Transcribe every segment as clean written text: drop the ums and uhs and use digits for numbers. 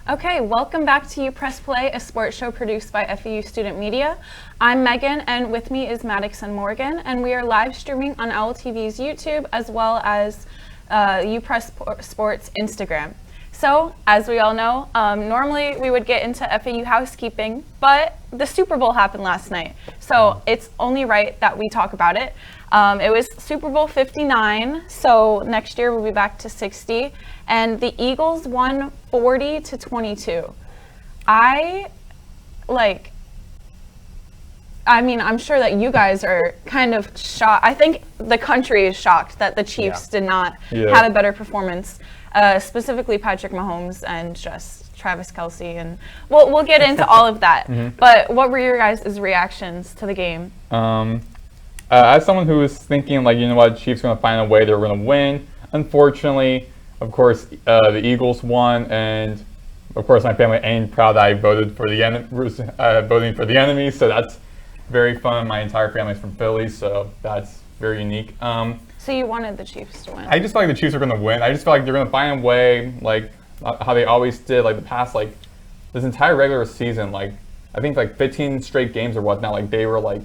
Okay, welcome back to UPress Play, a sports show produced by FAU Student Media. I'm Megan, and with me is Maddox and Morgan, and we are live streaming on OWL TV's YouTube as well as UPress Sports Instagram. So, as we all know, normally we would get into FAU housekeeping, but the Super Bowl happened last night, so it's only right that we talk about it. It was Super Bowl 59, so next year we'll be back to 60, and the Eagles won 40-22. I'm sure that you guys are kind of shocked. I think the country is shocked that the Chiefs did not have a better performance, specifically Patrick Mahomes and just Travis Kelce, and we'll get into all of that. But what were your guys' reactions to the game? As someone who was thinking, the Chiefs are going to find a way, they're going to win. Unfortunately, of course, the Eagles won, and of course, my family ain't proud that I voted for the voting for the enemy. So that's very fun. My entire family's from Philly, so that's very unique. So you wanted the Chiefs to win? I just feel like the Chiefs are going to win. I just feel like they're going to find a way, how they always did, the past, this entire regular season. I think 15 straight games or whatnot. They were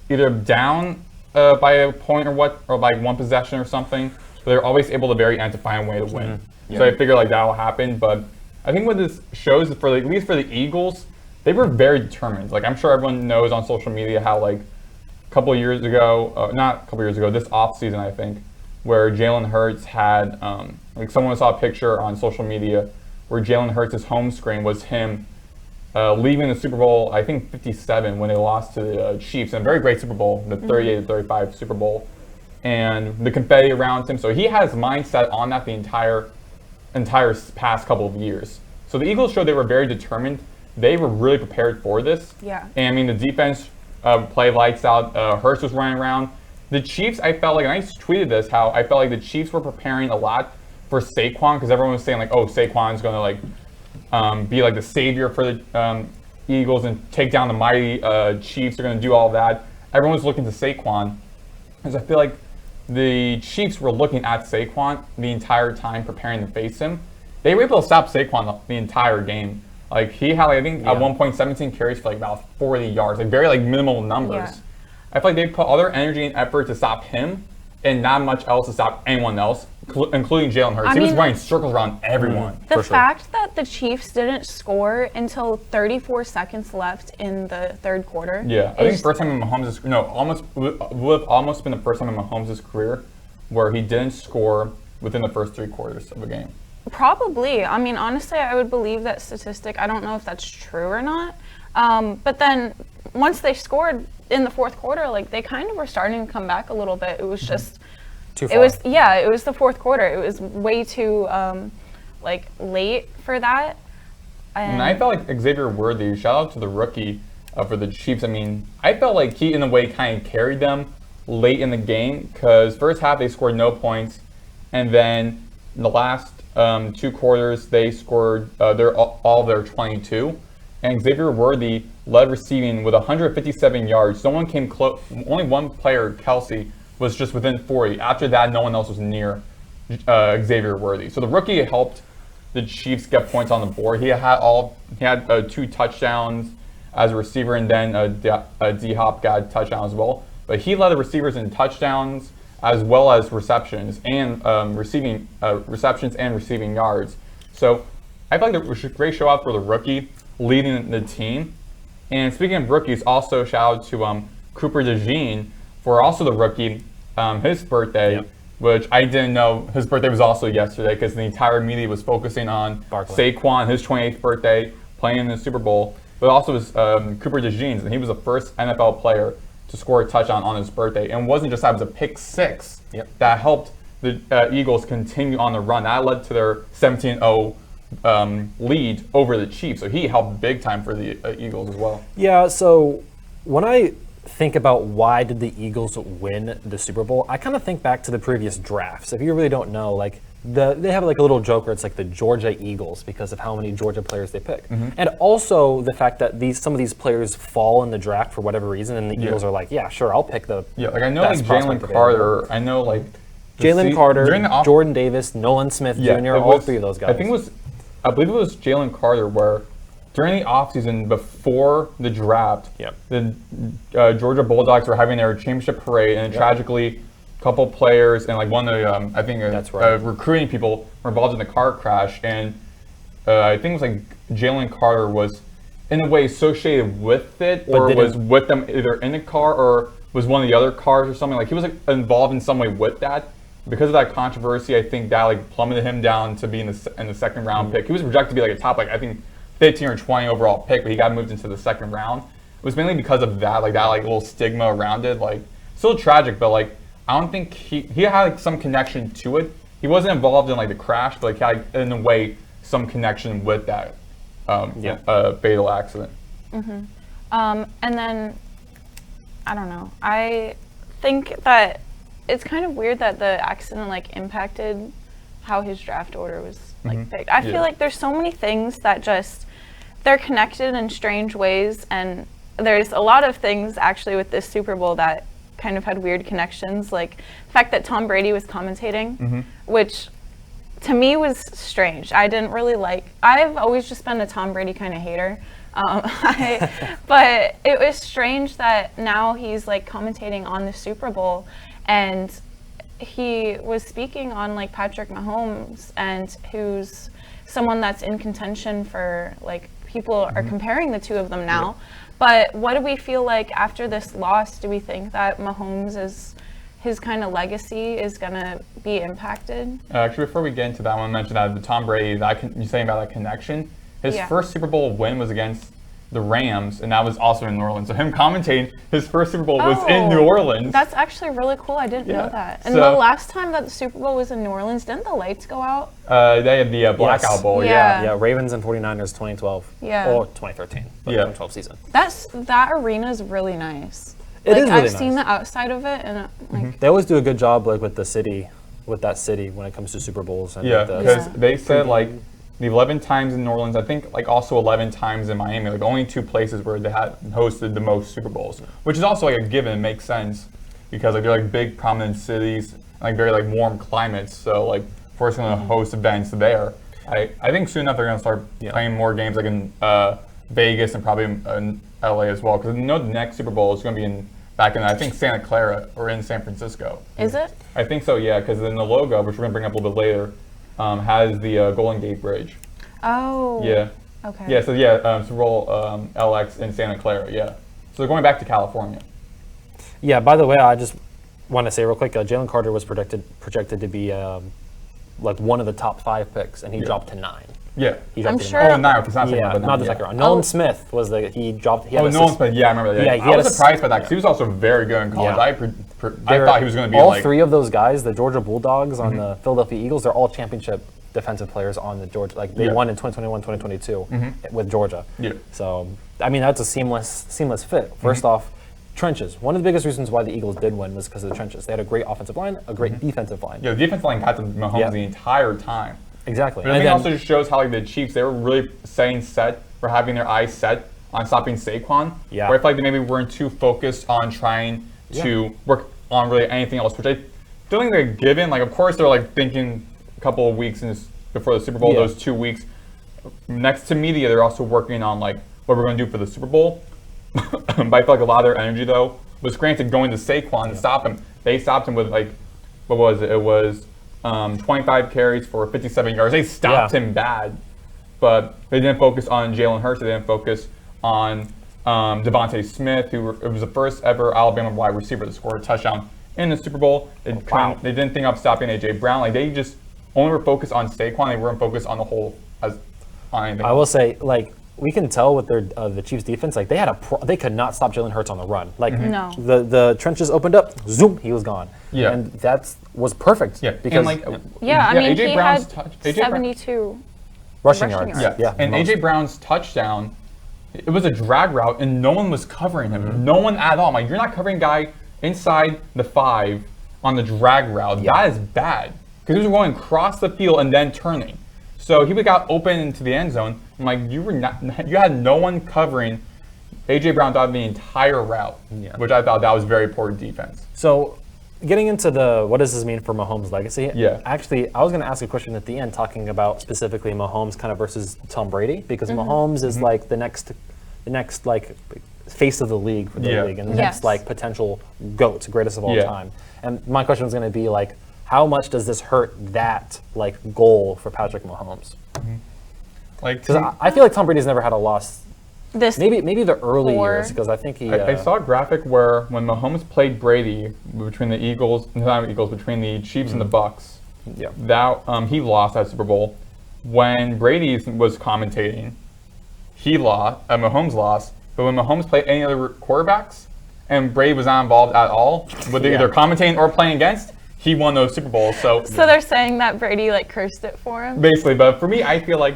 either down by a point or by one possession or something. But they're always able to very end to find a way to win. So I figure that will happen. But I think what this shows, at least for the Eagles, they were very determined. I'm sure everyone knows on social media how a couple of years ago, not a couple of years ago, this offseason I think, where Jalen Hurts had, someone saw a picture on social media where Jalen Hurts' home screen was him leaving the Super Bowl, I think 57, when they lost to the Chiefs, in a very great Super Bowl, the 38-35 Super Bowl, and the confetti around him. So he had his mindset on that the entire past couple of years. So the Eagles showed they were very determined. They were really prepared for this. Yeah. And the defense played lights out. Hurts was running around. The Chiefs, I felt and I tweeted this, how I felt the Chiefs were preparing a lot for Saquon, because everyone was saying Saquon's going to be the savior for the Eagles and take down the mighty Chiefs. They're going to do all of that. Everyone was looking to Saquon, because I feel the Chiefs were looking at Saquon the entire time, preparing to face him. They were able to stop Saquon the entire game. He had, I think, at one point, 17 carries for about 40 yards, very minimal numbers. Yeah. I feel they put all their energy and effort to stop him, and not much else to stop anyone else, including Jalen Hurts. He was running circles around everyone. The fact that the Chiefs didn't score until 34 seconds left in the third quarter. Yeah, I think first time in Mahomes' would have almost been the first time in Mahomes' career where he didn't score within the first 3 quarters of a game. Probably. Honestly, I would believe that statistic. I don't know if that's true or not. But then once they scored in the fourth quarter, they kind of were starting to come back a little bit. It was just too far. It was the fourth quarter. It was way too late for that. And I felt Xavier Worthy, shout out to the rookie for the Chiefs. I felt he in a way kind of carried them late in the game, because first half they scored no points, and then in the last 2 quarters they scored all their 22. And Xavier Worthy led receiving with 157 yards. No one came close. Only one player, Kelce, was just within 40. After that, no one else was near Xavier Worthy. So the rookie helped the Chiefs get points on the board. He had 2 touchdowns as a receiver, and then D-Hop got a touchdown as well. But he led the receivers in touchdowns as well as receptions and receptions and receiving yards. So I feel it was a great show out for the rookie leading the team. And speaking of rookies, also shout out to Cooper DeJean for also the rookie, his birthday, which I didn't know his birthday was also yesterday, because the entire media was focusing on Saquon, his 28th birthday, playing in the Super Bowl. But also was Cooper DeJean's, and he was the first NFL player to score a touchdown on his birthday. And it wasn't just that, it was a pick 6 that helped the Eagles continue on the run. That led to their 17-0 lead over the Chiefs. So he helped big time for the Eagles as well. Yeah, so when I think about why did the Eagles win the Super Bowl, I kind of think back to the previous drafts. If you really don't know, like they have like a little joke where it's like the Georgia Eagles because of how many Georgia players they pick, and also the fact that some of these players fall in the draft for whatever reason, and the Eagles are like, yeah, sure, I'll pick the like I know like Jalen Carter, I know like Jalen Carter, Jordan Davis, Nolan Smith Jr., all three of those guys. I believe it was Jalen Carter where during the offseason before the draft, the Georgia Bulldogs were having their championship parade, and tragically, a couple players and like one of the I think recruiting people were involved in the car crash, and I think it was like Jalen Carter was in a way associated with it, or was with them either in the car or was one of the other cars or something. Like he was like involved in some way with that. Because of that controversy, I think that like plummeted him down to be in the second round pick. He was projected to be like a top, like I think 15 or 20 overall pick, but he got moved into the second round. It was mainly because of that little stigma around it. Like still tragic, but like I don't think he had like some connection to it. He wasn't involved in like the crash, but like he had in a way some connection with that fatal accident. And then I don't know. I think that it's kind of weird that the accident like impacted how his draft order was like picked. I feel like there's so many things that just they're connected in strange ways, and there's a lot of things actually with this Super Bowl that kind of had weird connections, like the fact that Tom Brady was commentating, which to me was strange. I didn't really like. I've always just been a Tom Brady kind of hater. But it was strange that now he's like commentating on the Super Bowl, and he was speaking on like Patrick Mahomes, and who's someone that's in contention for like people are comparing the two of them now. But what do we feel like after this loss? Do we think that Mahomes is his kind of legacy is gonna be impacted? Actually, before we get into that, I want to mention that the Tom Brady, you're saying about that connection. His first Super Bowl win was against the Rams, and that was also in New Orleans. So him commentating his first Super Bowl was in New Orleans. That's actually really cool. I didn't know that. And the last time that the Super Bowl was in New Orleans, didn't the lights go out? They had the Blackout Bowl, Yeah, Ravens and 49ers 2012. Yeah. Or 2013, but 2012 season. That arena is really nice. It is really I've nice. seen the outside of it, and like they always do a good job like with that city when it comes to Super Bowls. And because they said like the 11 times in New Orleans, I think like also 11 times in Miami, like only two places where they had hosted the most Super Bowls, which is also like a given. It makes sense because like they're like big prominent cities, like very like warm climates. So like first going to host events there. I think soon enough they're going to start playing more games like in Vegas and probably in LA as well, because the next Super Bowl is going to be back in I think Santa Clara or in San Francisco. Is it? I think so, yeah, because then the logo, which we're going to bring up a little bit later, has the Golden Gate Bridge. Oh. Yeah. Okay. Yeah, so Super Bowl LX in Santa Clara, yeah. So they're going back to California. Yeah, by the way, I just want to say real quick, Jalen Carter was projected to be like one of the top 5 picks, and he dropped to 9. Yeah. I'm sure. Oh, 9, it's not second round, but not the second round. Nolan Smith was he dropped. Nolan Smith, I remember that. Yeah, I was surprised by that because he was also very good in college. I thought he was going to be all 3 of those guys, the Georgia Bulldogs on the Philadelphia Eagles, they're all championship defensive players on the Georgia. Like they won in 2021, 2022 with Georgia. Yeah. So I mean that's a seamless fit. First off, trenches. One of the biggest reasons why the Eagles did win was because of the trenches. They had a great offensive line, a great defensive line. Yeah, the defensive line got to Mahomes the entire time. Exactly. But I think it also just shows how like the Chiefs, they were really having their eyes set on stopping Saquon. Yeah. Where I feel like they maybe weren't too focused on trying to work on really anything else, which I don't think they're given. Like, of course, they're like thinking a couple of weeks before the Super Bowl, those 2 weeks. Next to media, they're also working on like what we're going to do for the Super Bowl. But I feel like a lot of their energy, though, was granted going to Saquon to stop him. They stopped him with like, what was it? It was 25 carries for 57 yards. They stopped him bad, but they didn't focus on Jalen Hurts. They didn't focus on Devontae Smith, who was the first ever Alabama wide receiver to score a touchdown in the Super Bowl. They didn't think of stopping A.J. Brown. Like they just only were focused on Saquon. They weren't focused on the whole on anything. I will say, like, we can tell with their the Chiefs defense, like they could not stop Jalen Hurts on the run. Like the trenches opened up, zoom, he was gone. Yeah, and that was perfect. Yeah, because I mean AJ Brown's he had 72 rushing yards. Yeah, and AJ Brown's touchdown it was a drag route and no one was covering him. No one at all. I'm like, you're not covering a guy inside the 5 on the drag route. Yeah. That is bad. Because he was going across the field and then turning. So he got open into the end zone. I'm like, you had no one covering A.J. Brown throughout the entire route, which I thought that was very poor defense. So getting into what does this mean for Mahomes' legacy? Yeah. Actually, I was going to ask a question at the end talking about specifically Mahomes kind of versus Tom Brady, because Mahomes is like the next like face of the league for the league and the next like potential GOAT, greatest of all time. And my question was going to be like, how much does this hurt that like goal for Patrick Mahomes? Like, because I feel like Tom Brady's never had a loss. Maybe the early years, because I think he. I saw a graphic where when Mahomes played Brady between the between the Chiefs and the Bucks, that he lost that Super Bowl. When Brady was commentating, Mahomes lost. But when Mahomes played any other quarterbacks, and Brady was not involved at all, with either commentating or playing against, he won those Super Bowls. So they're saying that Brady like cursed it for him. Basically, but for me, I feel like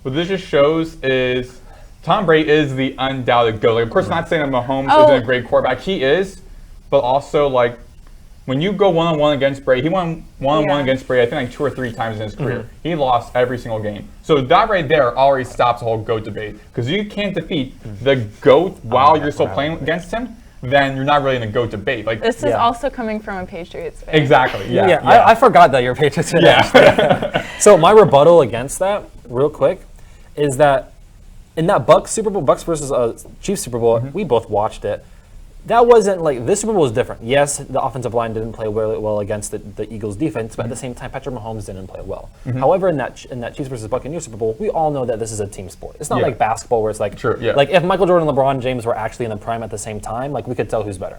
what this just shows is Tom Brady is the undoubted GOAT. Like, of course, not saying that Mahomes isn't a great quarterback. He is, but also like when you go one-on-one against Brady, he won one-on-one against Brady, I think like 2 or 3 times in his career. He lost every single game. So that right there already stops the whole GOAT debate, because you can't defeat the GOAT while you're still playing against him. Then you're not really in a GOAT debate. Like this is also coming from a Patriots fan. Exactly. Yeah. I forgot that you're a Patriots fan. Yeah. So my rebuttal against that, real quick, is that in that Bucks versus Chiefs Super Bowl, we both watched it. That wasn't like, this Super Bowl was different. Yes, the offensive line didn't play well against the Eagles defense, but at the same time, Patrick Mahomes didn't play well. However, in that Chiefs versus Buccaneers Super Bowl, we all know that this is a team sport. It's not like basketball where it's like, like if Michael Jordan and LeBron James were actually in the prime at the same time, like we could tell who's better.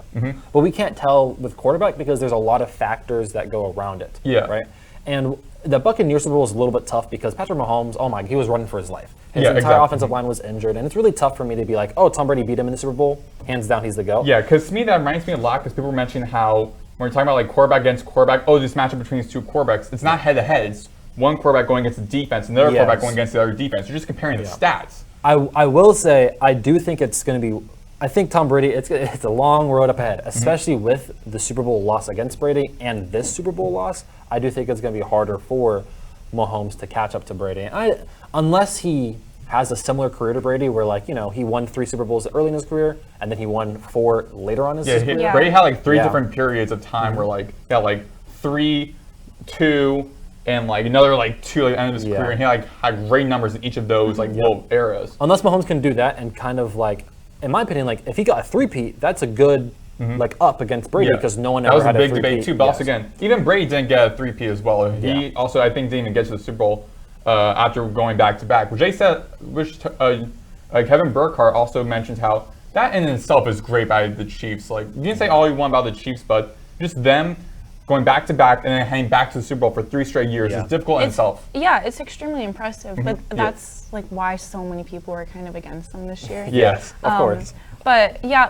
But we can't tell with quarterback because there's a lot of factors that go around it. Right? And the Buccaneers Super Bowl was a little bit tough because Patrick Mahomes, he was running for his life. His entire offensive line was injured, and it's really tough for me to be like, oh, Tom Brady beat him in the Super Bowl. Hands down, he's the GOAT. Yeah, because to me, that reminds me a lot because people were mentioning how when we're talking about like quarterback against quarterback, this matchup between these 2 quarterbacks, it's not head-to-head. It's one quarterback going against the defense and the other quarterback going against the other defense. You're just comparing the stats. I will say, I do think it's going to be, I think Tom Brady, it's a long road up ahead, especially with the Super Bowl loss against Brady and this Super Bowl loss. I do think it's going to be harder for Mahomes to catch up to Brady. Unless he has a similar career to Brady where, like, he won 3 Super Bowls early in his career and then he won 4 later on in his career. Brady had like 3 different periods of time where like 3, 2, and like another like 2 at the end of his career, and he had great numbers in each of those little eras. Unless Mahomes can do that and kind of like, in my opinion, like if he got a 3-peat, that's a good like up against Brady because no one ever had a 3-peat. That was a big debate too. But also again, even Brady didn't get a 3-peat as well. He also, I think, didn't even get to the Super Bowl after going back to back. Kevin Burkhardt also mentioned how that in itself is great by the Chiefs. Like, you didn't say all you want about the Chiefs, but just them going back to back and then heading back to the Super Bowl for 3 straight years is difficult in itself. Yeah, it's extremely impressive, but that's like why so many people were kind of against them this year. Yes, of course. But yeah,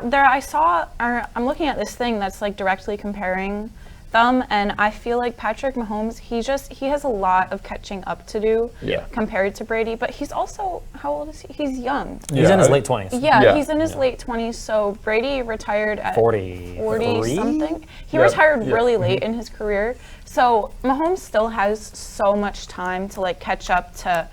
I'm looking at this thing that's like directly comparing them, and I feel like Patrick Mahomes, he has a lot of catching up to do compared to Brady, but he's also, how old is he? He's young. He's in his late 20s. Yeah, he's in his late 20s, so Brady retired at 40 something. He retired really late in his career, so Mahomes still has so much time to like catch up to,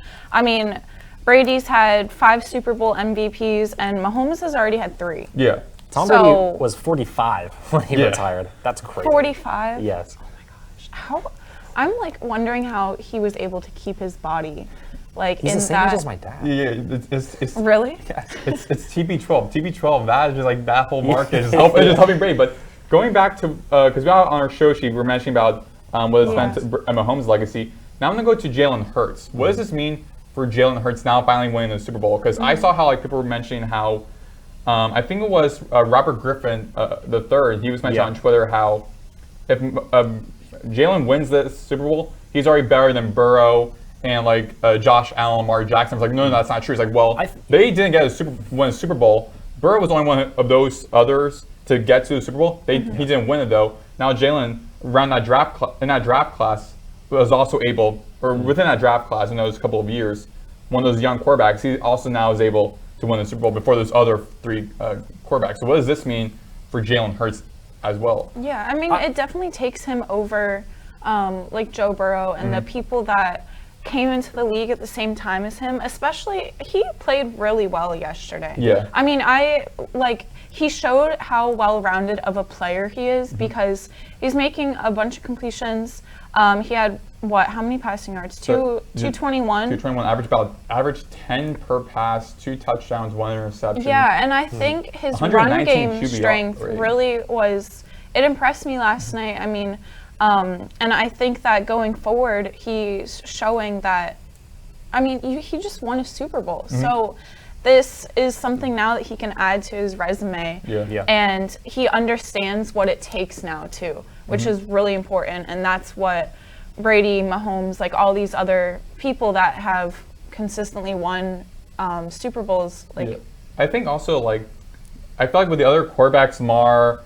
Brady's had 5 Super Bowl MVPs, and Mahomes has already had 3. Yeah. Tom Brady was 45 when he retired. That's crazy. 45? Yes. Oh my gosh. I'm like wondering how he was able to keep his body like He's in the same that. age as my dad. Yeah, it's really? Yeah, it's TB12. TB12, that is just like that whole market is just helping Brady. But going back to, because we on our show sheet, we're mentioning about what it's meant to Mahomes' legacy. Now I'm going to go to Jalen Hurts. What does this mean for Jalen Hurts now finally winning the Super Bowl? Because I saw how like people were mentioning how, I think it was Robert Griffin III, he was mentioning on Twitter how if Jalen wins the Super Bowl, he's already better than Burrow and like Josh Allen, Lamar Jackson. I was like, no, that's not true. It's like, well, they didn't win a Super Bowl. Burrow was only one of those others to get to the Super Bowl. He didn't win it though. Now Jalen, around that draft class, was also able, or within that draft class in those couple of years, one of those young quarterbacks, he also now is able to win the Super Bowl before those other three quarterbacks. So what does this mean for Jalen Hurts as well? Yeah, I mean, it definitely takes him over like Joe Burrow and the people that came into the league at the same time as him. Especially, he played really well yesterday. Yeah. I mean, he showed how well-rounded of a player he is because he's making a bunch of completions. He had how many passing yards? 221. 221, average 10 per pass, 2 touchdowns, 1 interception. Yeah, and I think his run game QBR strength really it impressed me last night. I mean, and I think that going forward, he's showing that, I mean, he just won a Super Bowl. So this is something now that he can add to his resume. Yeah. And he understands what it takes now too, which is really important. And that's what Brady, Mahomes, like all these other people that have consistently won Super Bowls. I think also I feel like with the other quarterbacks, Lamar,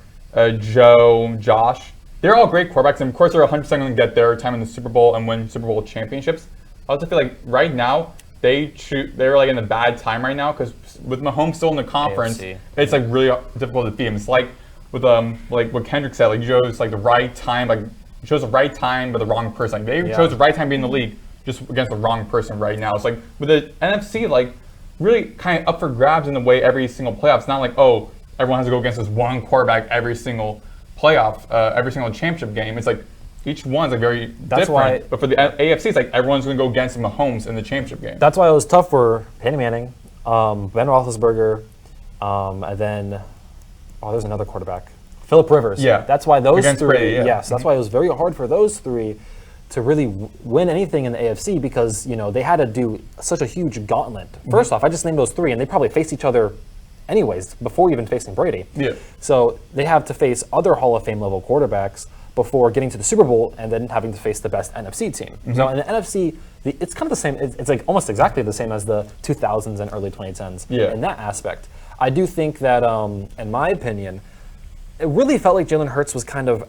Joe, Josh, they're all great quarterbacks, and of course they're 100% going to get their time in the Super Bowl and win Super Bowl championships. I also feel like right now they're like in a bad time right now because with Mahomes still in the conference, AFC. It's like really difficult to beat him. It's like with like what Kendrick said, like you chose like the right time, like you chose the right time but the wrong person. Like they chose the right time to be in the league just against the wrong person right now. It's like with the NFC, like really kind of up for grabs in the way every single playoff. It's not like everyone has to go against this one quarterback every single playoff, every single championship game. It's like each one's like very different. But for the AFC, it's like everyone's going to go against Mahomes in the championship game. That's why it was tough for Peyton Manning, Ben Roethlisberger, and then there's another quarterback, Phillip Rivers. Yeah, that's why those against three. Brady, Yes, that's why it was very hard for those three to really win anything in the AFC because they had to do such a huge gauntlet. First off, I just named those three, and they probably faced each other anyways before even facing Brady. Yeah. So they have to face other Hall of Fame level quarterbacks before getting to the Super Bowl and then having to face the best NFC team. So in the NFC, it's kind of the same. It's like almost exactly the same as the 2000s and early 2010s in that aspect. I do think that, in my opinion, it really felt like Jalen Hurts was kind of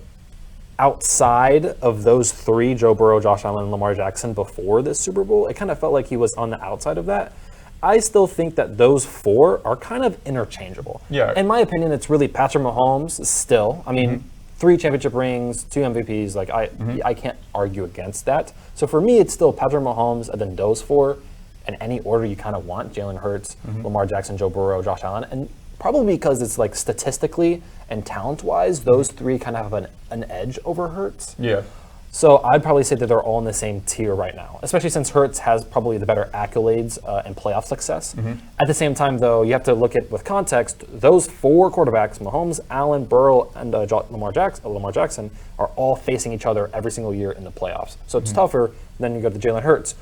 outside of those three, Joe Burrow, Josh Allen, and Lamar Jackson, before this Super Bowl. It kind of felt like he was on the outside of that. I still think that those four are kind of interchangeable. Yeah. In my opinion, it's really Patrick Mahomes still. I mean, 3 championship rings, 2 MVPs. Like I can't argue against that. So for me, it's still Patrick Mahomes and then those four, in any order you kind of want: Jalen Hurts, Lamar Jackson, Joe Burrow, Josh Allen, and probably because it's like statistically and talent-wise, those three kind of have an edge over Hurts. Yeah. So I'd probably say that they're all in the same tier right now, especially since Hurts has probably the better accolades and playoff success. At the same time, though, you have to look at with context. Those 4 quarterbacks, Mahomes, Allen, Burrow, and Lamar Jackson, are all facing each other every single year in the playoffs. So it's tougher than you go to Jalen Hurts,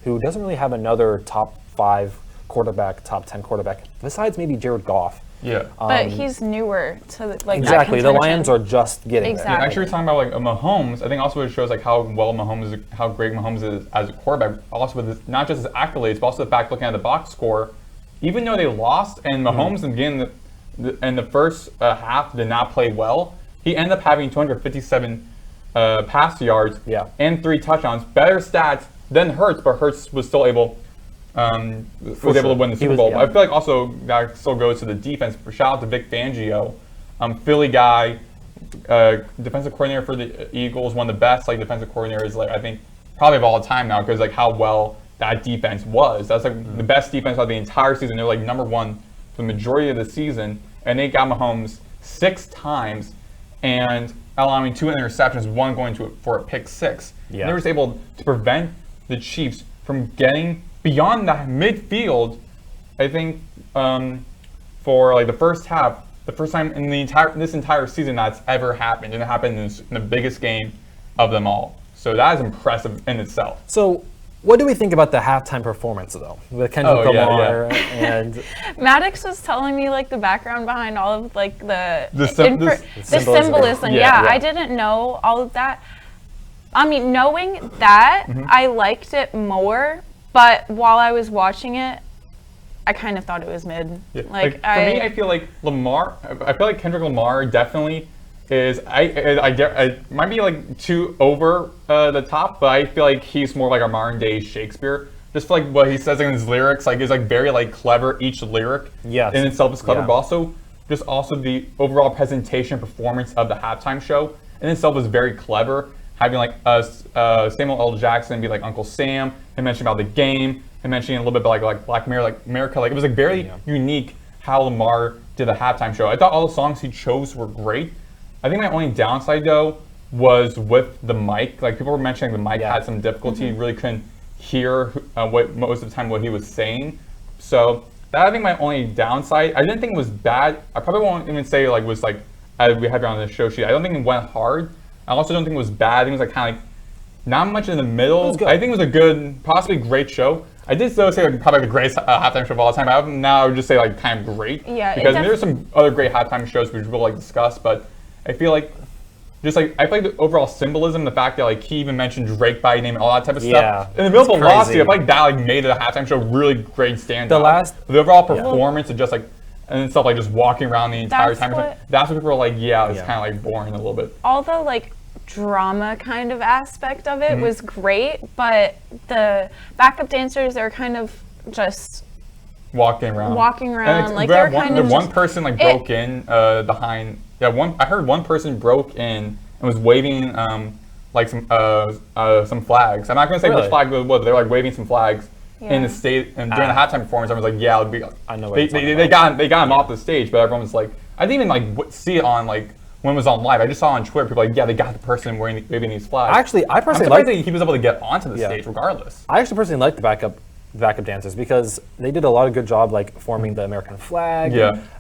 who doesn't really have another top 5 quarterback, top 10 quarterback, besides maybe Jared Goff. Yeah. But he's newer to exactly. that The Lions are just getting Exactly. there. Yeah, actually, we're talking about like Mahomes. I think also it shows like how great Mahomes is as a quarterback. Also with his, not just his accolades, but also the fact looking at the box score. Even though they lost and Mahomes in the first half did not play well, he ended up having 257 pass yards and 3 touchdowns. Better stats than Hurts, but Hurts was still able. Was able to win the Super Bowl. I feel like also that still goes to the defense. Shout out to Vic Fangio, Philly guy, defensive coordinator for the Eagles, one of the best defensive coordinators I think probably of all time now because how well that defense was. That's the best defense of the entire season. They're number 1 for the majority of the season, and they got Mahomes 6 times and allowing 2 interceptions, one going for a pick 6. Yeah. And they were able to prevent the Chiefs from getting beyond the midfield, I think, for the first half, the first time in this entire season that's ever happened, and it happened in the biggest game of them all. So that is impressive in itself. So, what do we think about the halftime performance, though, with Kendrick Lamar and Maddox was telling me the background behind all of the symbolism. Yeah, I didn't know all of that. I mean, knowing that, I liked it more. But while I was watching it, I kind of thought it was mid. Yeah. For me, I feel like Kendrick Lamar definitely is. I might be too over the top, but I feel like he's more like a modern day Shakespeare just for, like what he says in his lyrics, like is like very like clever. Each lyric in itself is clever, but also the overall presentation performance of the halftime show in itself was very clever. Having like Samuel L. Jackson be like Uncle Sam, him mentioning about the game, him mentioning a little bit about like Black Mirror, like America, like it was like very unique how Lamar did the halftime show. I thought all the songs he chose were great. I think my only downside though was with the mic. Like people were mentioning the mic had some difficulty, really couldn't hear what most of the time what he was saying. So that I think my only downside. I didn't think it was bad. I probably won't even say like was like as we have it on the show sheet. I don't think it went hard. I also don't think it was bad. I think it was like kind of like not much in the middle. I think it was a good, possibly great show. I did though say like probably the greatest halftime show of all time. Now I would just say like kind of great. Yeah. Because there's some other great halftime shows which we'll like discuss, but I feel like just like I feel like the overall symbolism, the fact that like he even mentioned Drake by name and all that type of stuff. In the middle of Velocity, I feel like that like made the halftime show really great standout. The overall performance and just like and stuff like just walking around the entire time. That's what people were like, it's kind of like boring a little bit. All the like drama kind of aspect of it was great, but the backup dancers are kind of just walking around. Like they're kind of one person like broke in behind. I heard one person broke in and was waving like some flags. I'm not gonna say which flag it was, but they were like waving some flags in the state. And during the halftime performance, I was like, it'd be. I know. They got him off the stage, but everyone was like, I didn't even like see it on like when it was on live. I just saw on Twitter people like, they got the person waving these flags. Actually, I personally like that he was able to get onto the stage regardless. I actually personally like the backup dancers because they did a lot of good job like forming the American flag.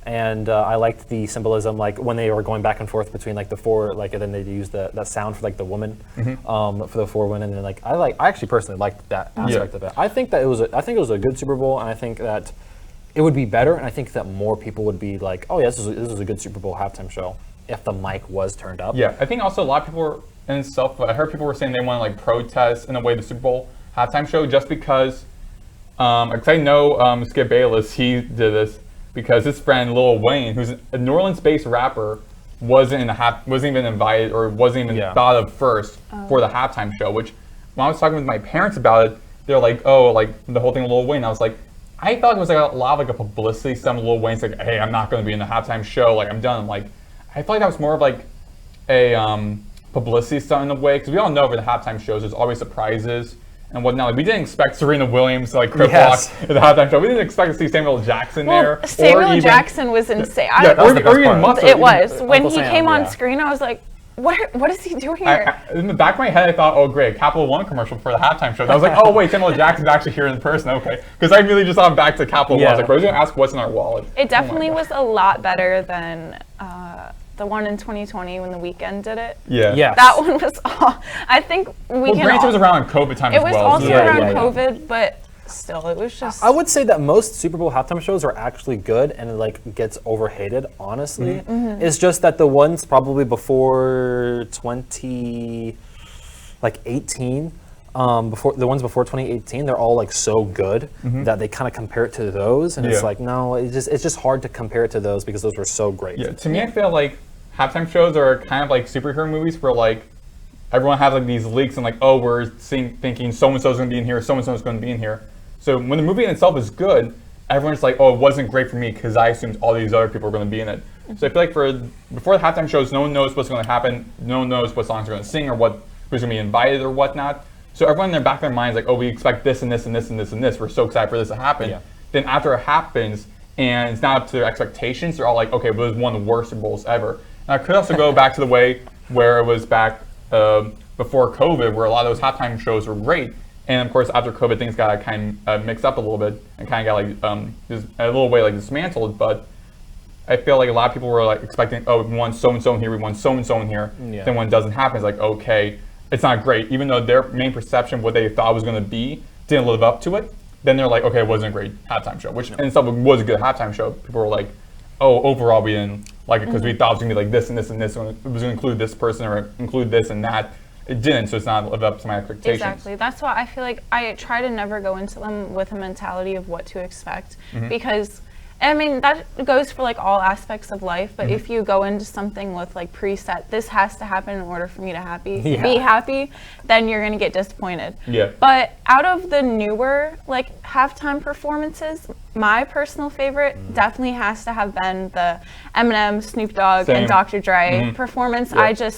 And I liked the symbolism, like when they were going back and forth between like the four, like and then they used that sound for like the woman, for the four women, and then like I actually personally liked that aspect of it. I think it was a good Super Bowl, and I think that it would be better, and I think that more people would be like, oh yeah, this is a good Super Bowl halftime show if the mic was turned up. Yeah, I think also a lot of people were in itself. I heard people were saying they want to like protest in a way the Super Bowl halftime show just because. Because I know Skip Bayless, he did this because his friend Lil Wayne, who's a New Orleans-based rapper, wasn't even invited or wasn't even thought of first for the halftime show. Which when I was talking with my parents about it, they're like, "Oh, like the whole thing with Lil Wayne." I was like, I thought it was like a lot of like a publicity stuff. Lil Wayne's like, "Hey, I'm not going to be in the halftime show. Like I'm done." Like I feel like that was more of like a publicity stunt in a way because we all know over the halftime shows there's always surprises. And whatnot. Like, we didn't expect Serena Williams to like crip walk at the halftime show. We didn't expect to see Samuel Jackson there. Samuel Jackson was insane. It was. When he came on screen, I was like, what is he doing here? In the back of my head, I thought, oh great, Capital One commercial for the halftime show. And I was like, oh wait, Samuel Jackson's actually here in person. Okay, because I really just thought back to Capital One. I was like, we're going to ask what's in our wallet. It definitely was a lot better than the one in 2020 when The Weeknd did it. That one was I think granted it was around COVID time as well. It was also around COVID, but still, it was just. I would say that most Super Bowl halftime shows are actually good, and it like gets overhated. Honestly, it's just that the ones probably before 2018, before the ones before 2018, they're all like so good that they kind of compare it to those, and it's like no, it's just hard to compare it to those because those were so great. Yeah, to me, I feel like halftime shows are kind of like superhero movies where like everyone has like these leaks and like, oh, we're thinking so and so's going to be in here, so and so's going to be in here. So when the movie in itself is good, everyone's like, oh, it wasn't great for me because I assumed all these other people were going to be in it. So I feel like before the halftime shows, no one knows what's going to happen, no one knows what songs are going to sing or who's going to be invited or whatnot. So everyone in their back of their minds like, oh, we expect this and this and this and this and this. We're so excited for this to happen. Then after it happens and it's not up to their expectations, they're all like, okay, well, it was one of the worst Super Bowls ever. And I could also go back to the way where it was back before COVID, where a lot of those halftime shows were great. And of course, after COVID, things got kind of mixed up a little bit and kind of got like just a little way like dismantled. But I feel like a lot of people were like expecting, oh, we won so and so in here, we won so and so in here. Then when it doesn't happen, it's like, okay, it's not great. Even though their main perception of what they thought was going to be didn't live up to it, then they're like, okay, it wasn't a great halftime show. Which in itself was a good halftime show. People were like, oh, overall we didn't like it because we thought it was going to be like this and this and this, and it was going to include this person or include this and that. It didn't, so it's not lived up to my expectations. Exactly. That's why I feel like I try to never go into them with a mentality of what to expect because I mean, that goes for like all aspects of life, but if you go into something with like preset, this has to happen in order for me to be happy, then you're gonna get disappointed. Yeah. But out of the newer like halftime performances, my personal favorite definitely has to have been the Eminem, Snoop Dogg, Same. and Dr. Dre performance. Yeah.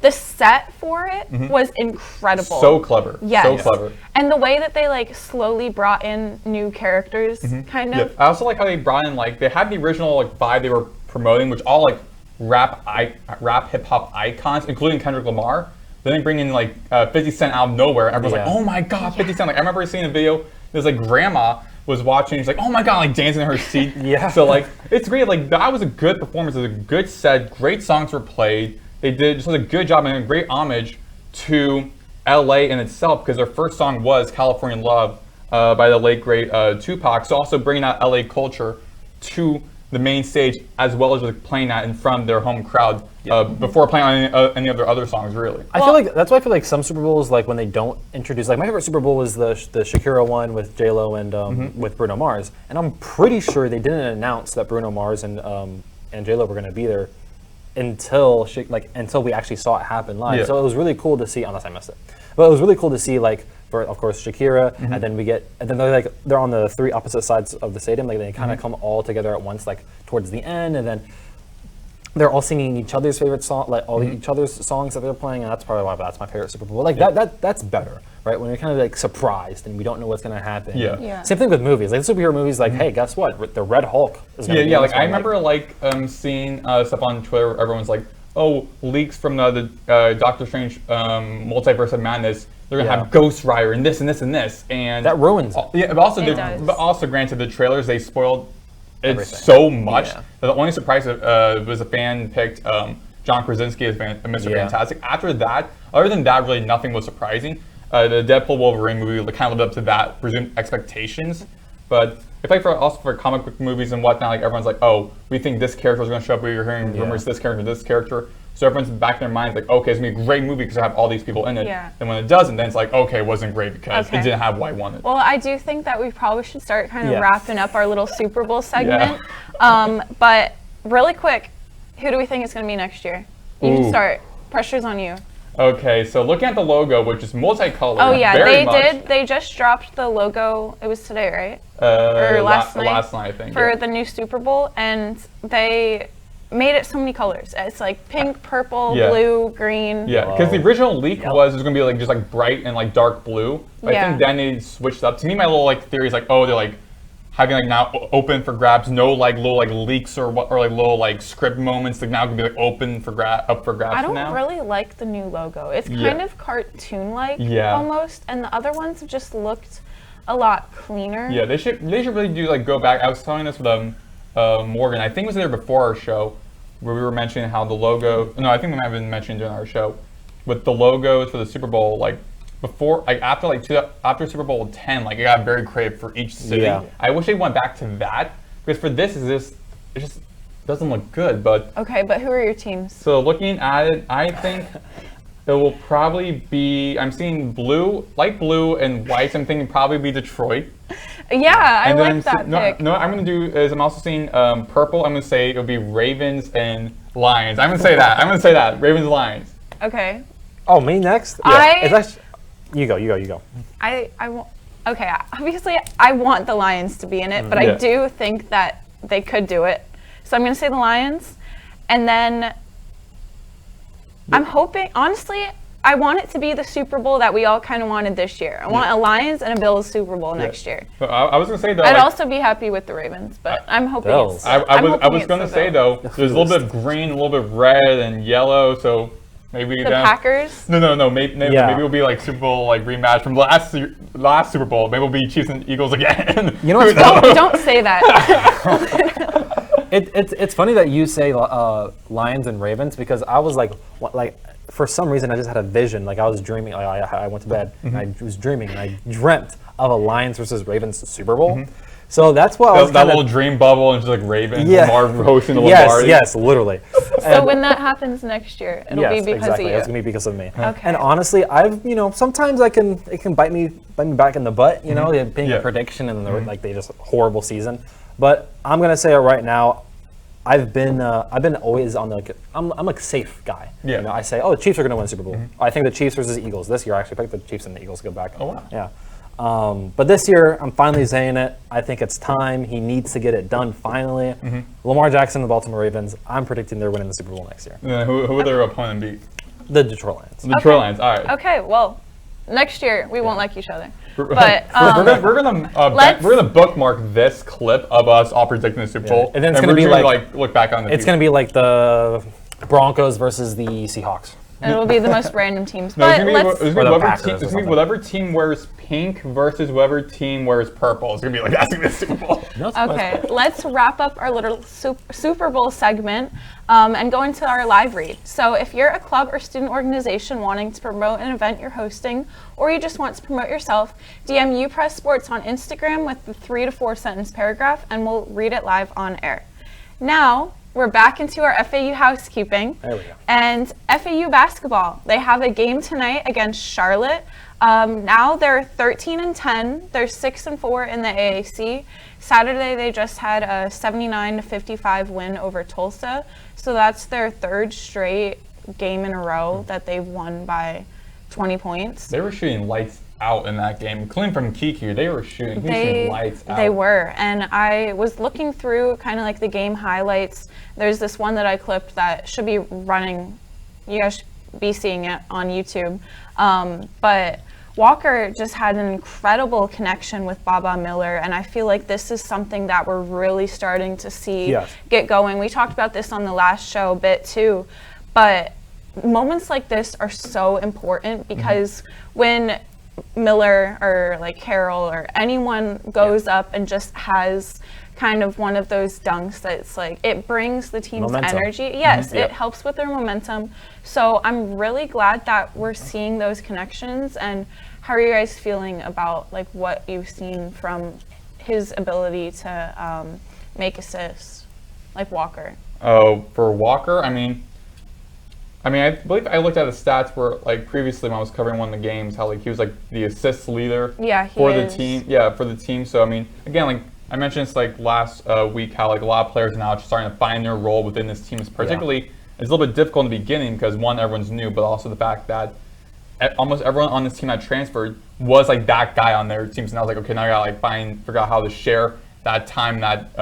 The set for it was incredible. So clever. Yes. So clever. And the way that they like slowly brought in new characters, kind of. Yeah. I also like how they brought in like they had the original like vibe they were promoting, which all like rap hip hop icons, including Kendrick Lamar. Then they bring in like 50 Cent out of nowhere. Everyone's like, oh my god, 50 Cent! Like I remember seeing a video. There's like grandma was watching. She's like, oh my god, like dancing in her seat. So like it's great. Like that was a good performance. It was a good set. Great songs were played. They did just a good job and a great homage to LA in itself, because their first song was California Love by the late great Tupac. So also bringing out LA culture to the main stage, as well as like playing that in front of their home crowd before playing on any of their other songs, really. I feel like that's why I feel like some Super Bowls, like when they don't introduce, like my favorite Super Bowl was the Shakira one with J-Lo and with Bruno Mars, and I'm pretty sure they didn't announce that Bruno Mars and J-Lo were going to be there until we actually saw it happen live. Yeah. So it was really cool to see, unless I missed it, but it was really cool to see like, for of course Shakira, and then they're on the three opposite sides of the stadium, like they kind of come all together at once, like towards the end, and then they're all singing each other's favorite song, like all each other's songs that they're playing, and that's probably why that's my favorite Super Bowl. Like that's better, right? When you're kind of like surprised and we don't know what's gonna happen. Yeah. Same thing with movies, like superhero movies. Like, hey, guess what? The Red Hulk is gonna be in Like this I one, remember seeing stuff on Twitter where everyone's like, oh, leaks from the Doctor Strange Multiverse of Madness. They're gonna have Ghost Rider and this and this and this, and that ruins it. Yeah, but also granted, the trailers they spoiled it so much that the only surprise was a fan picked John Krasinski as Mr. Fantastic. After that, other than that, really nothing was surprising. The Deadpool Wolverine movie kind of lived up to that presumed expectations. But if like for comic book movies and whatnot, like everyone's like, oh, we think this character is going to show up. We're hearing rumors this character. So everyone's back in their minds like, okay, it's going to be a great movie because I have all these people in it. Yeah. And when it doesn't, then it's like, okay, it wasn't great because it didn't have what I wanted. Well, I do think that we probably should start kind of wrapping up our little Super Bowl segment. But really quick, who do we think is going to be next year? You can start. Pressure's on you. Okay, so looking at the logo, which is multicolored. Oh yeah, very they much, did. They just dropped the logo. It was today, right? Or last night. Last night, I think. For the new Super Bowl, and they made it so many colors. It's like pink, purple, blue, green. Yeah, because the original leak was it was gonna be like just like bright and like dark blue. But I think then they switched up. To me, my little like theory is like, oh, they're like having like now open for grabs, no like little like leaks or like little like script moments. Like now gonna be like open for up for grabs. I don't now. really like the new logo. It's kind of cartoon-like almost, and the other ones have just looked a lot cleaner. Yeah, they should really do like go back. I was telling this with Morgan. I think it was there before our show where we were mentioning how the logo. No, I think we might have been mentioning during our show with the logos for the Super Bowl. Like before, like after Super Bowl 10, like it got very creative for each city. Yeah. I wish they went back to that because for this it just doesn't look good. But okay, but who are your teams? So looking at it, I think it will probably be. I'm seeing blue, light blue, and white. I'm thinking probably be Detroit. Yeah, I like that pick. No, I'm going to do is I'm also seeing purple. I'm going to say it'll be Ravens and Lions. I'm going to say that. Ravens and Lions. Okay. Oh, me next? Yeah. You go. I want. Okay, obviously I want the Lions to be in it, but I do think that they could do it. So I'm going to say the Lions, and then I'm hoping. Honestly, I want it to be the Super Bowl that we all kind of wanted this year. I want a Lions and a Bills Super Bowl next year. But I was gonna say though, I'd also be happy with the Ravens, but I'm hoping Bills. it's. I was gonna say though, there's a little bit of green, a little bit of red and yellow, so maybe the Packers. No. Maybe it'll be like Super Bowl like rematch from last Super Bowl. Maybe it'll be Chiefs and Eagles again. You know what's don't say that. It's funny that you say Lions and Ravens because I was like for some reason I just had a vision, like I was dreaming. I went to bed and I was dreaming and I dreamt of a Lions versus Ravens Super Bowl. So that's why I was that little dream bubble and just like Ravens, Lamar hosting the Lombardi. Yes, literally. So when that happens next year, it'll be because of you. It's gonna be because of me. Okay. And honestly, sometimes it can bite me back in the butt. Being a prediction and like they just horrible season. But I'm gonna say it right now. I've been always on the I'm a safe guy. Yeah. You know, I say, oh, the Chiefs are gonna win the Super Bowl. I think the Chiefs versus the Eagles this year. I actually picked the Chiefs and the Eagles to go back. Oh, wow. Yeah. But this year, I'm finally saying it. I think it's time. He needs to get it done finally. Lamar Jackson, the Baltimore Ravens. I'm predicting they're winning the Super Bowl next year. And then who would their opponent be? The Detroit Lions. The Detroit Lions. All right. Okay, well, next year we won't like each other. But we're gonna bookmark this clip of us all predicting the Super Bowl, And then it's gonna be like look back on it. It's gonna be like the Broncos versus the Seahawks. It'll be the most random teams. No, But it's gonna be whatever team wears pink versus whatever team wears purple. It's gonna be like that's gonna be the Super Bowl. Okay, let's wrap up our little Super Bowl segment and go into our live read. So if you're a club or student organization wanting to promote an event you're hosting, or you just want to promote yourself, DM UPress Sports on Instagram with the 3 to 4 sentence paragraph, and we'll read it live on air. Now, we're back into our FAU housekeeping. There we go. And FAU basketball, they have a game tonight against Charlotte. Now they're 13-10. They're 6-4 in the AAC. Saturday they just had a 79-55 win over Tulsa. So that's their third straight game in a row that they've won by 20 points. They were shooting lights out in that game. Clean from Kiki, they were shooting lights out. They were, and I was looking through kind of like the game highlights. There's this one that I clipped that should be running. You guys should be seeing it on YouTube. But Walker just had an incredible connection with Baba Miller, and I feel like this is something that we're really starting to see get going. We talked about this on the last show a bit too, but moments like this are so important because when Miller or like Carroll or anyone goes up and just has kind of one of those dunks that's like it brings the team's energy. Yes, it helps with their momentum. So I'm really glad that we're seeing those connections. And how are you guys feeling about like what you've seen from his ability to make assists, like Walker? Oh, for Walker, I mean, I believe I looked at the stats where, like, previously when I was covering one of the games, how, like, he was, like, the assist leader for the team. Yeah, for the team. So, I mean, again, like, I mentioned this, like, last week, how, like, a lot of players are now just starting to find their role within this team. It's particularly, it's a little bit difficult in the beginning because, one, everyone's new, but also the fact that almost everyone on this team that transferred was, like, that guy on their team. So now I was like, okay, now I gotta, like, figure out how to share that time, that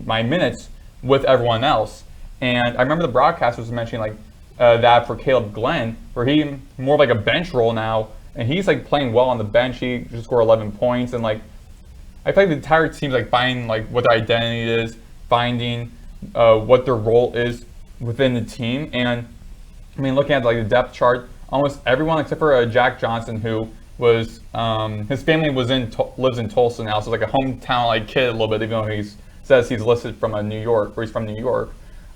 my minutes with everyone else. And I remember the broadcast was mentioning, like, that for Caleb Glenn, where he more of like a bench role now, and he's like playing well on the bench. He just scored 11 points, and like I feel like the entire team's like finding like what their identity is, finding what their role is within the team. And I mean, looking at like the depth chart, almost everyone except for Jack Johnson, who was his family was lives in Tulsa now, so like a hometown like kid a little bit, even though he says he's listed from New York, or he's from New York.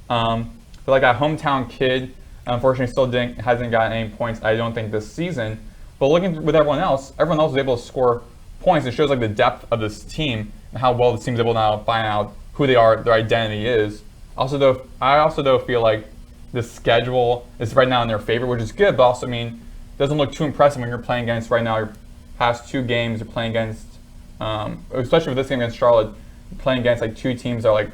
But like a hometown kid. Unfortunately, still hasn't gotten any points, I don't think, this season. But looking with everyone else was able to score points. It shows like the depth of this team and how well the team's able to now find out who they are, their identity is. I also feel like the schedule is right now in their favor, which is good. But also, I mean, it doesn't look too impressive when you're playing against right now. Your past 2 games, you're playing against, especially with this game against Charlotte, you're playing against like 2 teams that are like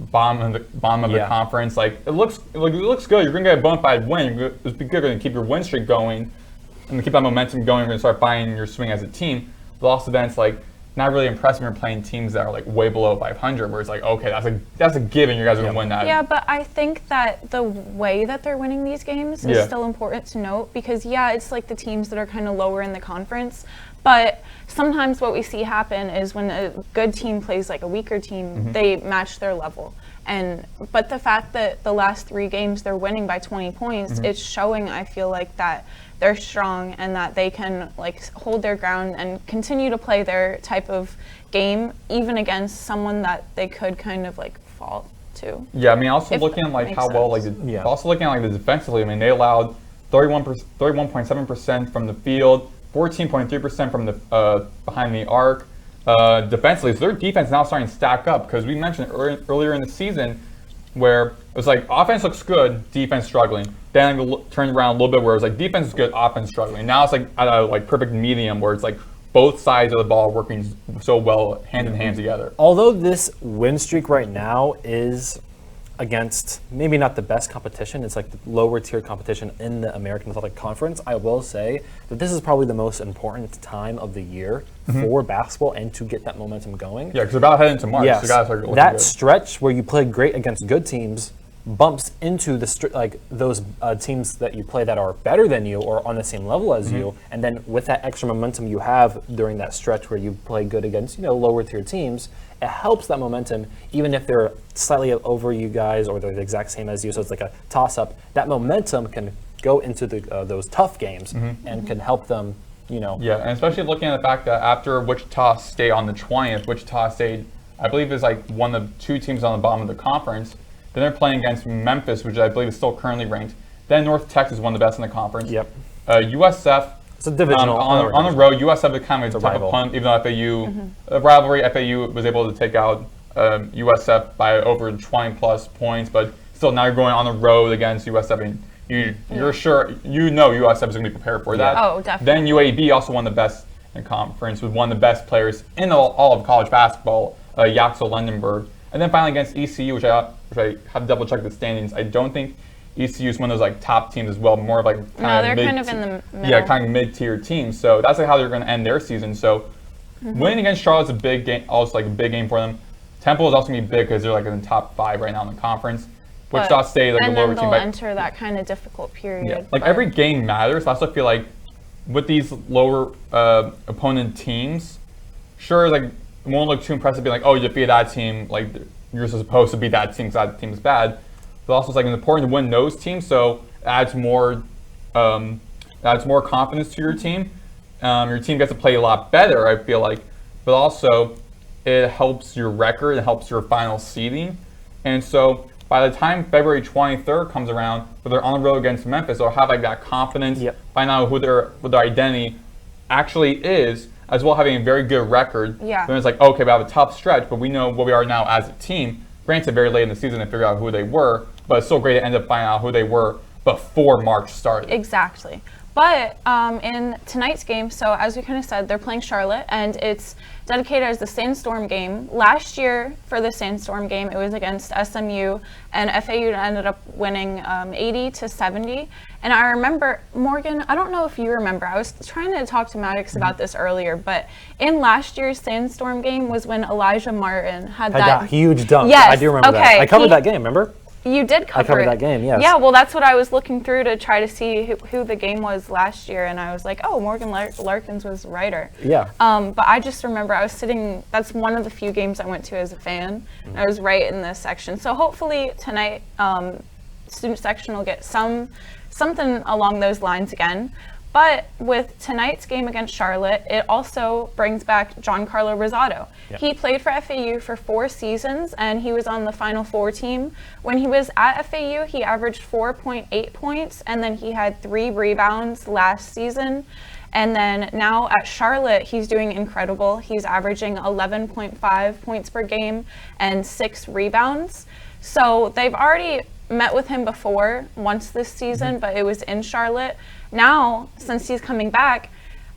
bottom of the conference. Like it looks good. You're gonna get a bona fide win. It's good. You're gonna keep your win streak going and keep that momentum going. You're gonna start finding your swing as a team. But also then it's like not really impressive when you're playing teams that are like way below 500, where it's like, okay, that's a given. You guys are gonna win that. Yeah, but I think that the way that they're winning these games is still important to note because it's like the teams that are kind of lower in the conference. But sometimes what we see happen is when a good team plays like a weaker team, they match their level. But the fact that the last 3 games they're winning by 20 points, it's showing, I feel like, that they're strong and that they can like hold their ground and continue to play their type of game, even against someone that they could kind of like fall to. Yeah, I mean, also looking at like how well also looking at like the defensively. I mean, they allowed 31.7% from the field. 14.3% from the behind the arc. Defensively, so their defense now starting to stack up because we mentioned earlier in the season where it was like offense looks good, defense struggling. Then it turned around a little bit where it was like defense is good, offense struggling. Now it's like at a like perfect medium where it's like both sides of the ball working so well hand in hand together. Although this win streak right now is against maybe not the best competition, it's like the lower tier competition in the American Athletic Conference, I will say that this is probably the most important time of the year for basketball and to get that momentum going. Yeah, because we're about heading into March. Yes, So guys are looking that good. stretch where you play great against good teams bumps into the those teams that you play that are better than you or on the same level as you, and then with that extra momentum you have during that stretch where you play good against lower tier teams, it helps that momentum even if they're slightly over you guys or they're the exact same as you. So it's like a toss up. That momentum can go into those tough games and can help them. Yeah, and especially looking at the fact that after Wichita State on the 20th, Wichita State, I believe, is like one of the 2 teams on the bottom of the conference. Then they're playing against Memphis, which I believe is still currently ranked. Then North Texas, one of the best in the conference. Yep. USF, It's a divisional on the road, USF is kind of a tough rival. opponent, even though FAU, a rivalry, FAU was able to take out USF by over 20 plus points, but still now you're going on the road against USF, and you're sure, USF is going to be prepared for that. Oh, definitely. Then UAB, also one of the best in conference, with one of the best players in all of college basketball, Yaxel Lendenberg. And then finally against ECU, which I have to double check the standings. I don't think ECU is one of those like top teams as well, more of like they're kind of in the middle. Yeah, kind of mid-tier teams. So that's like how they're going to end their season. So winning against Charlotte's a big game, also like a big game for them. Temple is also going to be big because they're like in the top 5 right now in the conference. Wichita State, like a lower team. And then they'll enter that kind of difficult period. Yeah, like every game matters. I also feel like with these lower opponent teams, sure, like it won't look too impressive being like, oh, you defeated that team, like you're supposed to beat that team because that team's bad. But also it's like it's important to win those teams, so it adds more confidence to your team. Your team gets to play a lot better, I feel like, but also it helps your record, it helps your final seeding. And so by the time February 23rd comes around, where they're on the road against Memphis, they'll have like that confidence, find out what their identity actually is, as well having a very good record. Yeah. Then it's like, okay, we have a tough stretch, but we know what we are now as a team. Granted, very late in the season to figure out who they were, but it's still great to end up finding out who they were before March started. Exactly. But in tonight's game, so as we kind of said, they're playing Charlotte, and it's dedicated as the Sandstorm game. Last year for the Sandstorm game, it was against SMU, and FAU ended up winning 80-70. And I remember, Morgan, I don't know if you remember, I was trying to talk to Maddox about this earlier, but in last year's Sandstorm game was when Elijah Martin had that huge dunk. Yes, I do remember that. I covered that game, remember? You did cover I covered it. that game, yes. Yeah, well, that's what I was looking through to try to see who the game was last year, and I was like, oh, Morgan Larkins was the writer. Yeah. But I just remember I was sitting, that's one of the few games I went to as a fan. I was right in this section. So hopefully tonight, student section will get something along those lines again. But with tonight's game against Charlotte, it also brings back Giancarlo Rosado. Yep. He played for FAU for 4 seasons, and he was on the Final Four team. When he was at FAU, he averaged 4.8 points, and then he had 3 rebounds last season. And then now at Charlotte, he's doing incredible. He's averaging 11.5 points per game and 6 rebounds. So they've already met with him before once this season, but it was in Charlotte. Now, since he's coming back,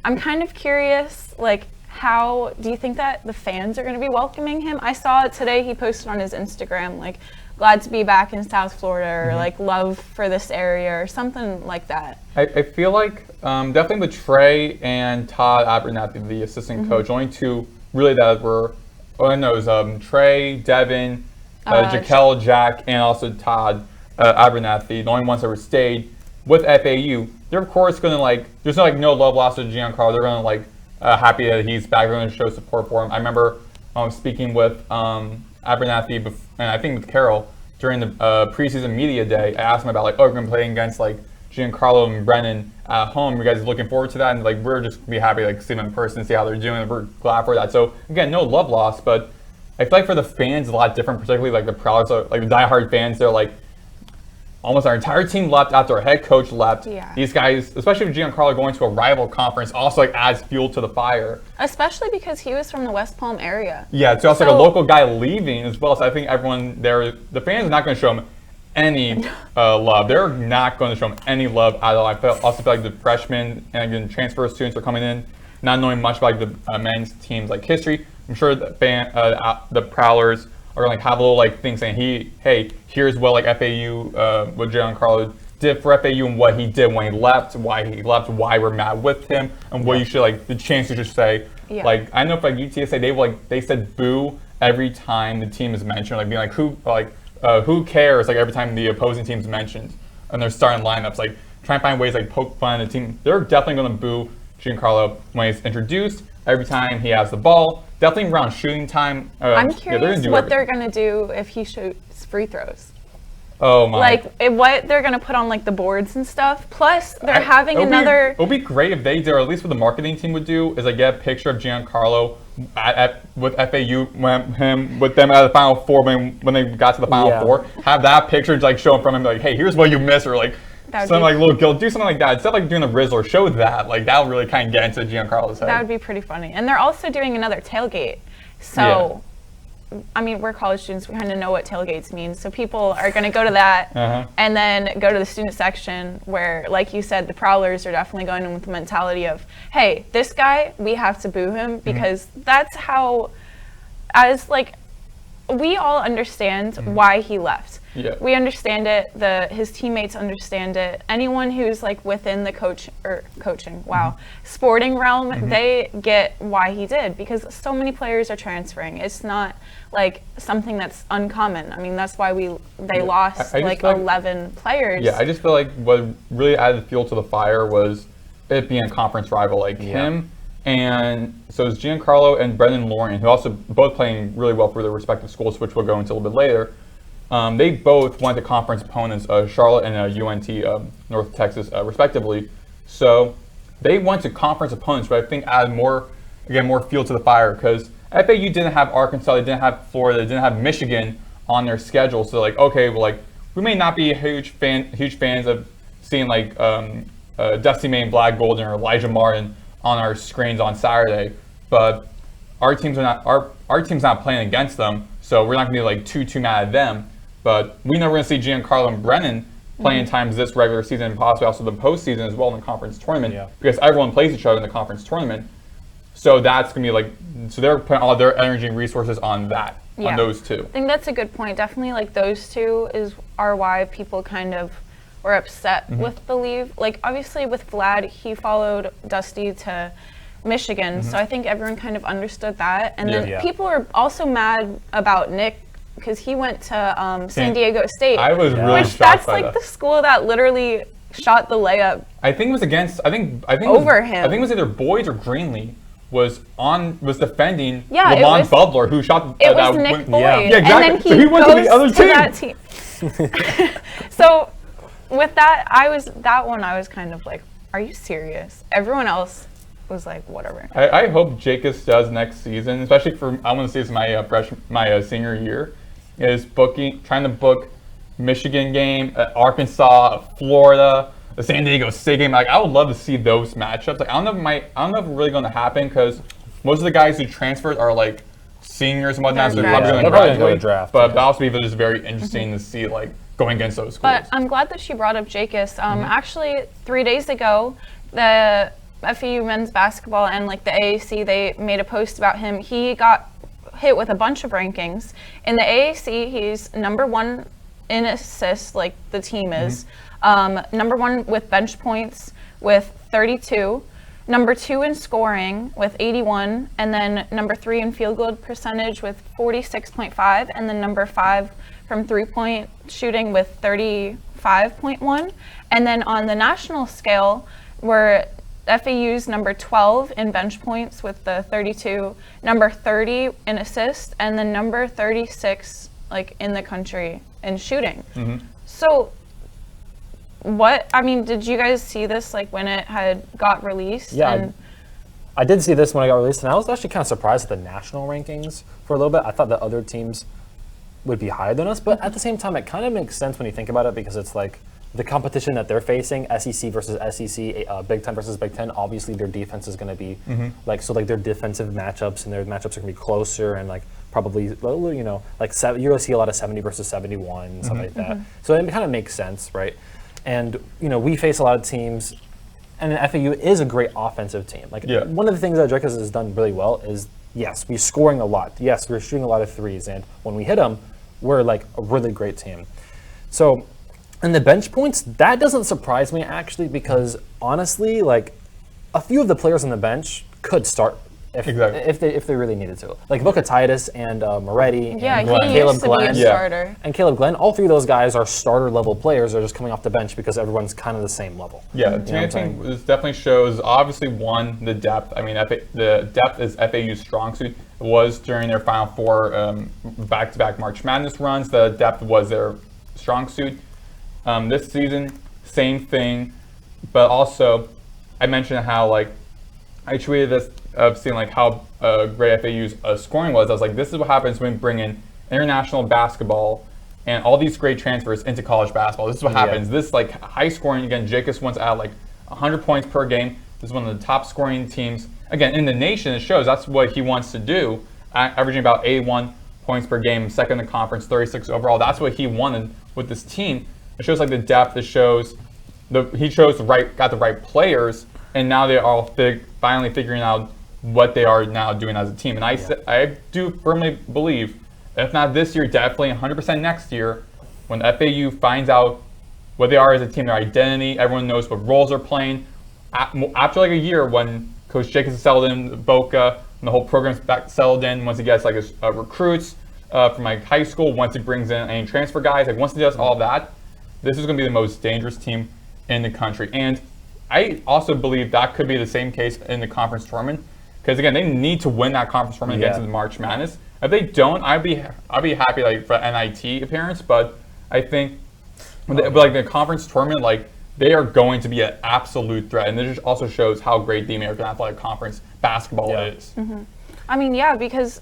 I'm kind of curious, like, how do you think that the fans are going to be welcoming him? I saw today he posted on his Instagram, like, glad to be back in South Florida, or like, love for this area, or something like that. I feel like definitely with Trey and Todd Abernathy, the assistant coach, only 2 really that were, it was Trey, Devin, Jaquel, Jack, and also Todd Abernathy, the only ones that were stayed with FAU. They're of course going to like, there's no love lost to Giancarlo. They're going to like happy that he's back. They're going to show support for him. I remember speaking with Abernathy and I think with Carol during the preseason media day. I asked him about like, oh, we're going to play against like Giancarlo and Brennan at home. You guys looking forward to that? And like, we're just be happy to like see them in person, see how they're doing. We're glad for that. So again, no love lost, but I feel like for the fans, a lot different, particularly like the proud, like the diehard fans. They're like, almost our entire team left after our head coach left. Yeah. These guys, especially with Giancarlo going to a rival conference, also like adds fuel to the fire. Especially because he was from the West Palm area. Yeah, it's also like a local guy leaving as well. So I think everyone there, the fans are not going to show him any love. They're not going to show him any love at all. I also feel like the freshmen and again transfer students are coming in. not knowing much about like, the men's team's like history. I'm sure the Prowlers are gonna like have a little like thing saying, hey, here's what like FAU, what Giancarlo did for FAU and what he did when he left, why we're mad with him, and what you should like the chance to just say. Yeah. Like I know for like UTSA, they said boo every time the team is mentioned, like being like who cares like every time the opposing team's mentioned and they're starting lineups, like trying to find ways like poke fun at the team. They're definitely going to boo Giancarlo when he's introduced every time he has the ball. Definitely around shooting time. I'm curious what they're going to do if he shoots free throws. Oh my! Like what they're gonna put on like the boards and stuff. Plus, they're having another. It would be great if they did, or at least what the marketing team would do, is like get a picture of Giancarlo with FAU with them at the Final Four when they got to the Final Four. Have that picture like show in front of him, like, hey, here's what you missed, or like something like little guilt. Do something like that instead of like doing the Rizzler. Show that, like that would really kind of get into Giancarlo's head. That would be pretty funny. And they're also doing another tailgate, so. Yeah. I mean, we're college students. We kind of know what tailgates mean. So people are going to go to that and then go to the student section where, like you said, the Prowlers are definitely going in with the mentality of, hey, this guy, we have to boo him because that's how, as like, we all understand why he left. Yeah. We understand it. His teammates understand it. Anyone who's like within the coaching, sporting realm, they get why he did because so many players are transferring. It's not like something that's uncommon. I mean, that's why they lost like 11 players. Yeah, I just feel like what really added fuel to the fire was it being a conference rival like him. And so it's Giancarlo and Brendan Lorian, who also both playing really well for their respective schools, which we'll go into a little bit later. They both went to conference opponents, Charlotte and UNT, North Texas, respectively. So they went to conference opponents, but I think added more fuel to the fire because FAU didn't have Arkansas, they didn't have Florida, they didn't have Michigan on their schedule. So like, okay, well, like we may not be huge fans of seeing like Dusty May and Black Golden or Elijah Martin on our screens on Saturday, but our team's not playing against them, so we're not gonna be like too mad at them. But we know we're gonna see Giancarlo and Brennan playing times this regular season and possibly also the postseason as well in the conference tournament because everyone plays each other in the conference tournament. So that's gonna be like, so they're putting all their energy and resources on that, on those two. I think that's a good point. Definitely, like those two are why people kind of were upset with the leave. Like obviously with Vlad, he followed Dusty to Michigan, so I think everyone kind of understood that. And then people are also mad about Nick because he went to San Diego State. I was really shocked that's by like that. The school that literally shot the layup. I think it was against. I think over him. I think it was either Boyd or Greenlee was defending Yeah, Lamont Butler, who shot it was Nick Boyd. Yeah, exactly. And then he so he went goes to the other team. That team. So with that, I was kind of like, are you serious? Everyone else was like, whatever. I hope Jacobs does next season, especially for I want to see this my senior year, is trying to book Michigan game, Arkansas, Florida, the San Diego State game. Like I would love to see those matchups. Like I don't know if it's really going to happen because most of the guys who transferred are like seniors and whatnot, so they're probably going to graduate. Draft, but also be just very interesting to see like going against those schools. But I'm glad that she brought up Jacobs. Actually, 3 days ago, the FAU men's basketball and like the AAC, they made a post about him. He got hit with a bunch of rankings. In the AAC, he's number 1 in assists, like the team is. Number 1 with bench points with 32. Number 2 in scoring with 81. And then number 3 in field goal percentage with 46.5. And then number 5 from three-point shooting with 35.1. And then on the national scale, we're FAU's number 12 in bench points with the 32, number 30 in assists, and then number 36 like in the country in shooting. So did you guys see this like when it had got released? Yeah, I did see this when it got released, and I was actually kind of surprised at the national rankings for a little bit. I thought that other teams would be higher than us, but at the same time, it kind of makes sense when you think about it because it's like the competition that they're facing, SEC versus SEC, Big Ten versus Big Ten, obviously their defense is going to be like their defensive matchups and their matchups are going to be closer and like probably, like you're going to see a lot of 70 versus 71 and stuff like that. So it kind of makes sense, right? And we face a lot of teams and FAU is a great offensive team. Like one of the things that Drake has done really well is, yes, we're scoring a lot. Yes, we're shooting a lot of threes, and when we hit them, we're like a really great team. So, and the bench points, that doesn't surprise me actually, because honestly, like a few of the players on the bench could start if they really needed to. Like look at Titus and Moretti and Caleb Glenn. And Caleb Glenn, all three of those guys are starter level players. They're just coming off the bench because everyone's kind of the same level. Yeah, to me, I think this definitely shows, obviously, one, the depth. I mean, the depth is FAU's strong suit. It was during their Final Four back-to-back March Madness runs. The depth was their strong suit. This season, same thing, but also, I mentioned how, like, I tweeted this of seeing like how great FAU's scoring was. I was like, this is what happens when we bring in international basketball and all these great transfers into college basketball. This is what happens. This like high scoring, again, Jacobs wants to add like 100 points per game. This is one of the top scoring teams, again, in the nation. It shows that's what he wants to do, averaging about 81 points per game, second in the conference, 36 overall. That's what he wanted with this team. It shows like the depth. It shows got the right players, and now they are all finally figuring out what they are now doing as a team. And I do firmly believe, if not this year, definitely 100% next year, when FAU finds out what they are as a team, their identity, everyone knows what roles they're playing. After like a year, when Coach Jacobs is settled in, Boca, and the whole program's back settled in, once he gets like his recruits from like high school, once he brings in any transfer guys, like once he does all that, this is going to be the most dangerous team in the country. And I also believe that could be the same case in the conference tournament, because again, they need to win that conference tournament against the March Madness. If they don't, I'd be happy like for NIT appearance, but I think like the conference tournament, like they are going to be an absolute threat, and this also shows how great the American Athletic Conference basketball is. Mm-hmm. I mean, because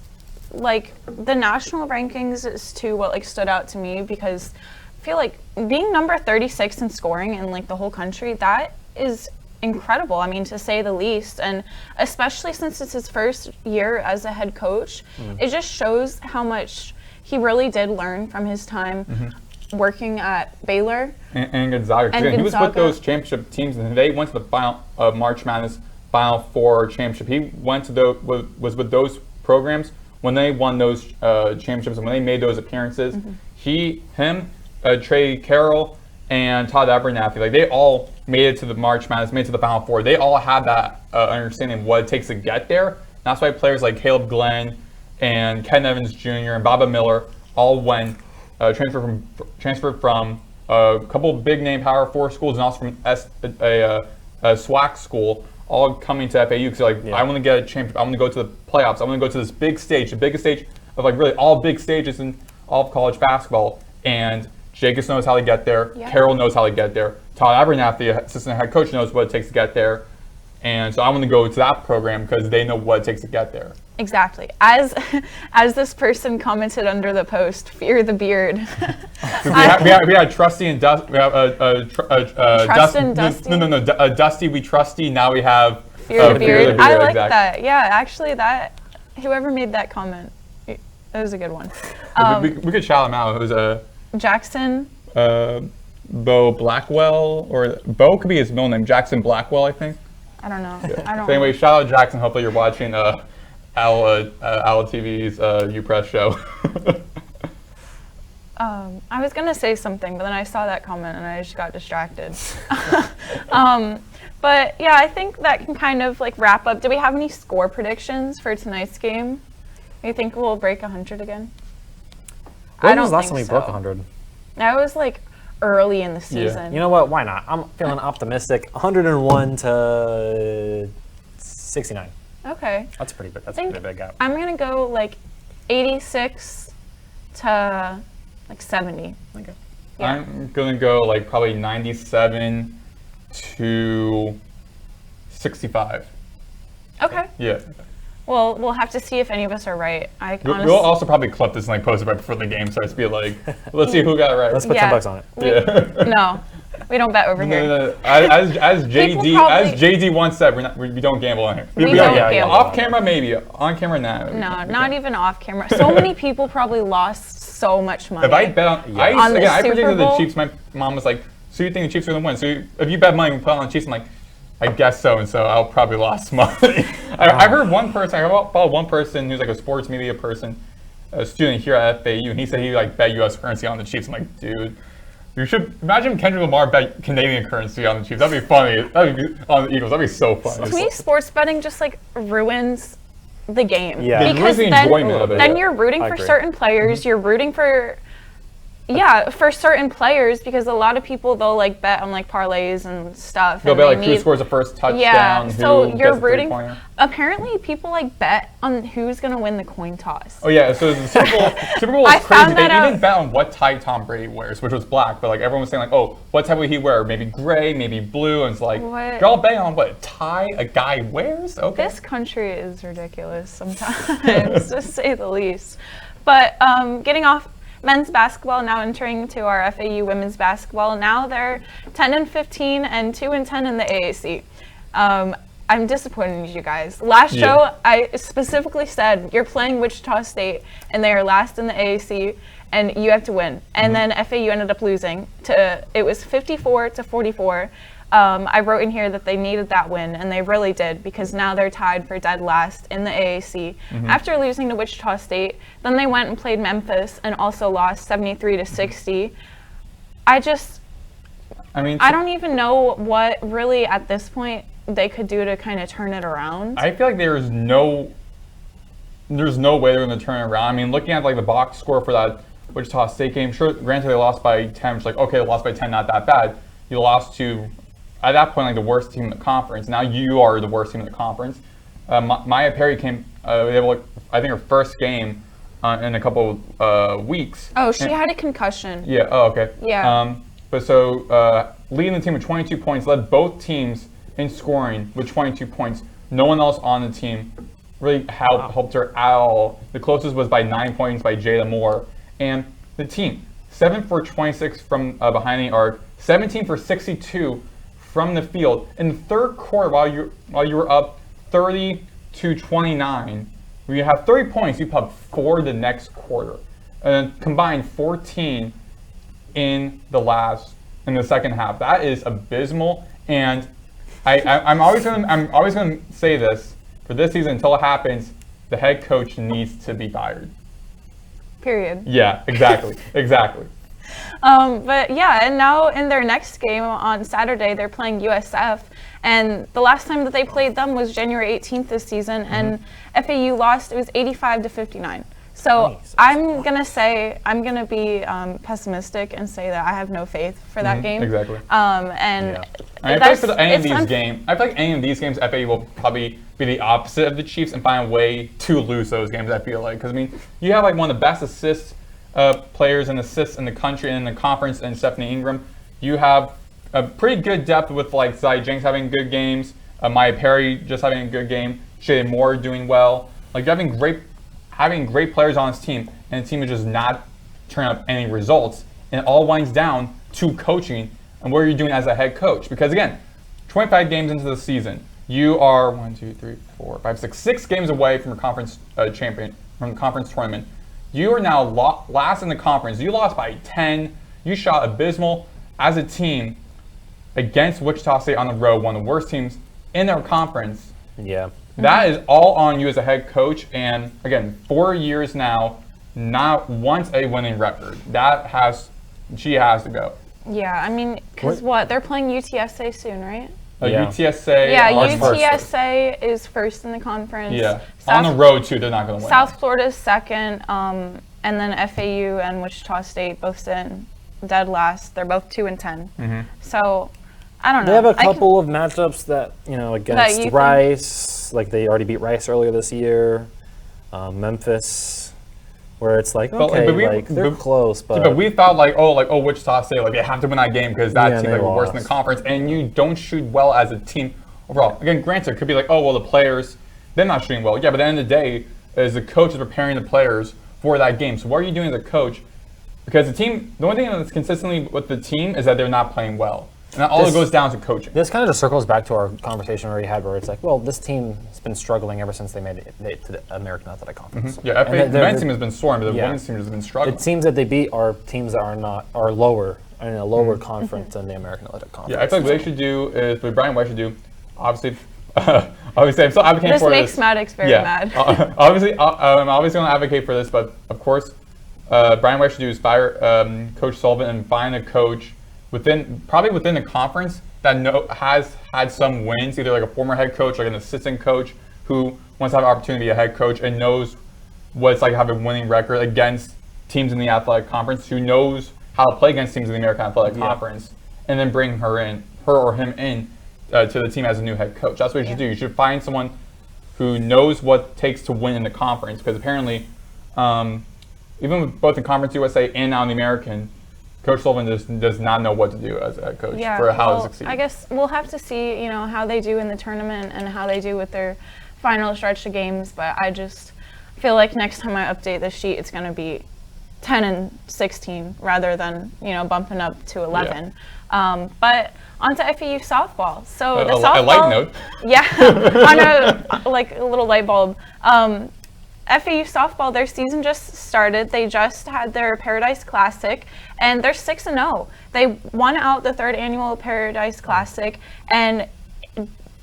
like the national rankings is too what like stood out to me, because I feel like being number 36 in scoring in like the whole country, that is incredible. I mean, to say the least, and especially since it's his first year as a head coach, it just shows how much he really did learn from his time working at Baylor and Gonzaga. He was with those championship teams, and they went to the final March Madness Final Four championship. He went to was with those programs when they won those championships and when they made those appearances. Trey Carroll and Todd Abernathy, like they all made it to the March Madness, made it to the Final Four. They all have that understanding of what it takes to get there. That's why players like Caleb Glenn and Ken Evans Jr. and Baba Miller all went transferred from a couple of big name Power 4 schools and also from a SWAC school, all coming to FAU because I want to get a championship. I want to go to the playoffs. I want to go to this big stage, the biggest stage of like really all big stages in all of college basketball. And Jacobs knows how to get there. Yep. Carroll knows how to get there. Todd Abernathy, the assistant head coach, knows what it takes to get there. And so I want to go to that program because they know what it takes to get there. Exactly. As this person commented under the post, fear the beard. we had Trusty and Dusty. We have Dusty. No. Dusty, we trusty. Now we have fear the beard. I like that. Yeah, actually, whoever made that comment, that was a good one. We could shout him out. It was Jackson. Bo Blackwell, or Bo could be his middle name. Jackson Blackwell, I think. I don't know. Yeah. I don't. So anyway, shout out Jackson. Hopefully you're watching Owl TV's UPress show. I was gonna say something, but then I saw that comment and I just got distracted. But yeah, I think that can kind of like wrap up. Do we have any score predictions for tonight's game? Do you think we'll break 100 again? When was the last time we broke 100? That was like early in the season. Yeah. You know what? Why not? I'm feeling optimistic. 101 to 69. Okay. That's pretty big. That's a pretty big gap. I'm gonna go like 86 to like 70. Okay. Yeah. I'm gonna go like probably 97 to 65. Okay. Yeah. Well, we'll have to see if any of us are right. We'll also probably clip this and like post it right before the game starts. Be like, let's see who got it right. Let's put $10 on it. No, we don't bet over here. No. As JD once said, we don't gamble on here. We don't gamble. Off camera, maybe. On camera, nah. No, not even off camera. So many people probably lost so much money. If I bet on, on I predicted the Chiefs. My mom was like, "So you think the Chiefs are gonna win?" So if you bet money, we put on the Chiefs. I'm like, I guess so, and so I'll probably lost money. I heard one person, I followed one person who's like a sports media person, a student here at FAU, and he said he like bet U.S. currency on the Chiefs. I'm like, dude, you should imagine Kendrick Lamar bet Canadian currency on the Chiefs. That'd be funny. That'd be on the Eagles. That'd be so funny. To me, sports betting just like ruins the game. Yeah. Because the enjoyment of it. then you're rooting for agree. certain players. You're rooting for for certain players, because a lot of people, they'll like bet on like parlays and stuff. They'll and bet like who scores the first touchdown, so who you're gets the rooting. three-pointer. Apparently, people like bet on who's gonna win the coin toss. Oh yeah, so the Super Bowl was I crazy. found They that even bet on what tie Tom Brady wears, which was black, but like everyone was saying like, oh, what tie would he wear? Maybe gray, maybe blue, and it's like What? you're all betting on what tie a guy wears. Okay. This country is ridiculous sometimes, to say the least. But getting off men's basketball, now entering to our FAU women's basketball. Now they're 10-15 and 2-10 in the AAC. I'm disappointed in you guys. Last show, I specifically said you're playing Wichita State and they are last in the AAC and you have to win. And then FAU ended up losing it was 54-44. I wrote in here that they needed that win, and they really did, because now they're tied for dead last in the AAC. After losing to Wichita State, then they went and played Memphis and also lost 73-60. I don't even know what really at this point they could do to kind of turn it around. I feel like there's no way they're going to turn it around. I mean, looking at like the box score for that Wichita State game, sure, granted they lost by 10, which like, okay, they lost by 10, not that bad. You lost to, at that point, like the worst team in the conference. Now you are the worst team in the conference. Maya Perry came, they were, I think her first game in a couple weeks. Oh, she had a concussion. Yeah, oh, okay. Yeah. But so leading the team with 22 points, led both teams in scoring with 22 points. No one else on the team really helped her at all. The closest was by 9 points by Jada Moore. And the team, 7 for 26 from behind the arc, 17 for 62 from the field. In the third quarter, while you were up 30-29, when you have 30 points, you put up 4 the next quarter, and combined 14 in the second half. That is abysmal, and I'm always gonna say this for this season until it happens. The head coach needs to be fired. Period. Yeah, exactly, exactly. But yeah, and now in their next game on Saturday, they're playing USF. And the last time that they played them was January 18th this season, and FAU lost. It was 85-59. So Nice. I'm gonna be pessimistic and say that I have no faith for that game. Exactly. And I feel like for any of these games, I feel like any of these games, FAU will probably be the opposite of the Chiefs and find a way to lose those games. I feel like, because I mean, you have like one of the best assist players and assists in the country and in the conference, and Stephanie Ingram. You have a pretty good depth with like Zai Jenks having good games, Maya Perry just having a good game, Shea Moore doing well. Like having great players on his team, and the team is just not turning up any results. And it all winds down to coaching and what you're doing as a head coach. Because again, 25 games into the season, you are 6 games away from a conference from the conference tournament. You are now last in the conference. You lost by 10. You shot abysmal as a team against Wichita State on the road, one of the worst teams in their conference. Yeah. That is all on you as a head coach. And again, 4 years now, not once a winning record. She has to go. yeah, I mean, because they're playing UTSA soon, right? Yeah. UTSA. Yeah, first. UTSA is first in the conference. Yeah. On the road too, they're not going to win. South Florida is second, and then FAU and Wichita State both in dead last. They're both 2-10. So I don't know. They have a couple of matchups that, against you Rice, like they already beat Rice earlier this year. Memphis, where it's like, okay, they're close, but... Yeah, but we thought Wichita State, like they have to win that game because that team like worse in the conference, and you don't shoot well as a team overall. Again, granted, it could be like, oh, well, the players, they're not shooting well. Yeah, but at the end of the day, is the coach is preparing the players for that game. So what are you doing as a coach? Because the only thing that's consistently with the team is that they're not playing well. And all it goes down to coaching. This kind of just circles back to our conversation we had where it's like, well, this team has been struggling ever since they made it to the American Athletic Conference. Yeah, the men's team has been soaring, but the women's team has been struggling. It seems that they beat our teams that are lower, in a lower conference than the American Athletic Conference. Yeah, I feel like what they should do is, what Brian White should do, obviously, obviously, I'm still advocating This for this. makes Maddox very Yeah. mad. Obviously, I'm obviously going to advocate for this, but of course, Brian, what I should do is fire Coach Sullivan and find a coach probably within the conference that has had some wins, either like a former head coach, like an assistant coach who wants to have an opportunity to be a head coach and knows what it's like to have a winning record against teams in the athletic conference, who knows how to play against teams in the American Athletic Conference, and then bring her or him in to the team as a new head coach. That's what you should do. You should find someone who knows what it takes to win in the conference, because apparently, even with both in Conference USA and now in the American, Coach Sullivan does not know what to do as a head coach for how to succeed. I guess we'll have to see, how they do in the tournament and how they do with their final stretch of games. But I just feel like next time I update the sheet, it's going to be 10 and 16 rather than bumping up to 11. Yeah. But on to FAU softball. So the softball, a light note. Yeah, on a little light bulb. FAU softball, their season just started. They just had their Paradise Classic, and they're 6-0. They won out the 3rd annual Paradise Classic, and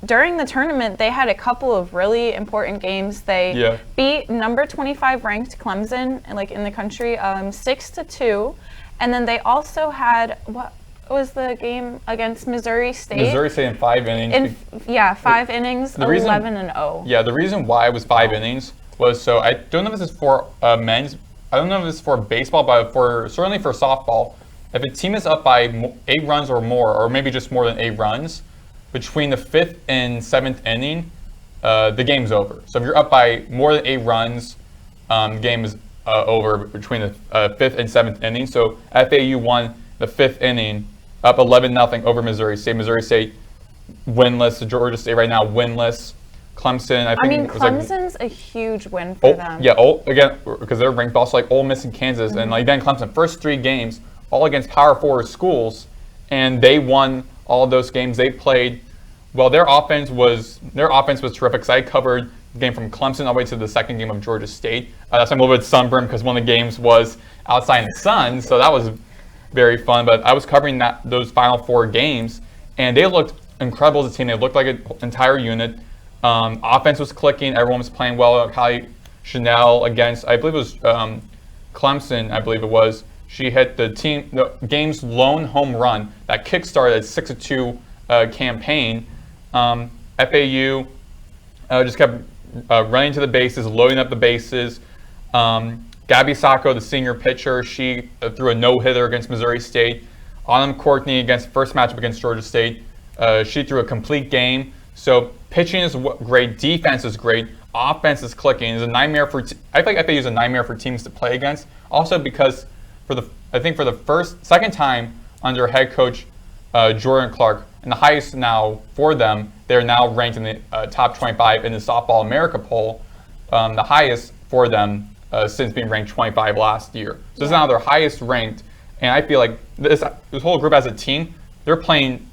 during the tournament, they had a couple of really important games. They beat number 25 ranked Clemson, in the country, 6-2, and then they also had what was the game against Missouri State? Missouri State in 5 innings. 5 innings, 11-0. Yeah, the reason why it was 5 innings was so I don't know if this is for men's. I don't know if this is for baseball, but certainly for softball. If a team is up by 8 runs or more, or maybe just more than 8 runs, between the 5th and 7th inning, the game's over. So if you're up by more than 8 runs, the game is over between the 5th and 7th inning. So FAU won the 5th inning, up 11-0 over Missouri State. Missouri State winless. Georgia State right now winless. Clemson, I think. Clemson's a huge win for them. Yeah, again, because they're ranked also like Ole Miss and Kansas, and then Clemson, first 3 games, all against Power 4 schools, and they won all of those games. They played well. Their offense was terrific. So I covered the game from Clemson all the way to the 2nd game of Georgia State. That's I'm a little bit sunburned because one of the games was outside in the sun, so that was very fun. But I was covering those final 4 games, and they looked incredible as a team. They looked like an entire unit. Offense was clicking. Everyone was playing well. Kylie Chanel against, I believe it was Clemson, I believe it was. She hit the game's lone home run that kickstarted a 6-2 campaign. FAU just kept running to the bases, loading up the bases. Gabby Sacco, the senior pitcher, she threw a no-hitter against Missouri State. Autumn Courtney against first matchup against Georgia State. She threw a complete game. So pitching is great, defense is great, offense is clicking. It's a nightmare I feel like FAU is a nightmare for teams to play against. Also because for the second time under head coach Jordan Clark, and the highest now for them, they're now ranked in the top 25 in the Softball America poll, the highest for them since being ranked 25 last year. So this is now their highest ranked, and I feel like this whole group as a team, they're playing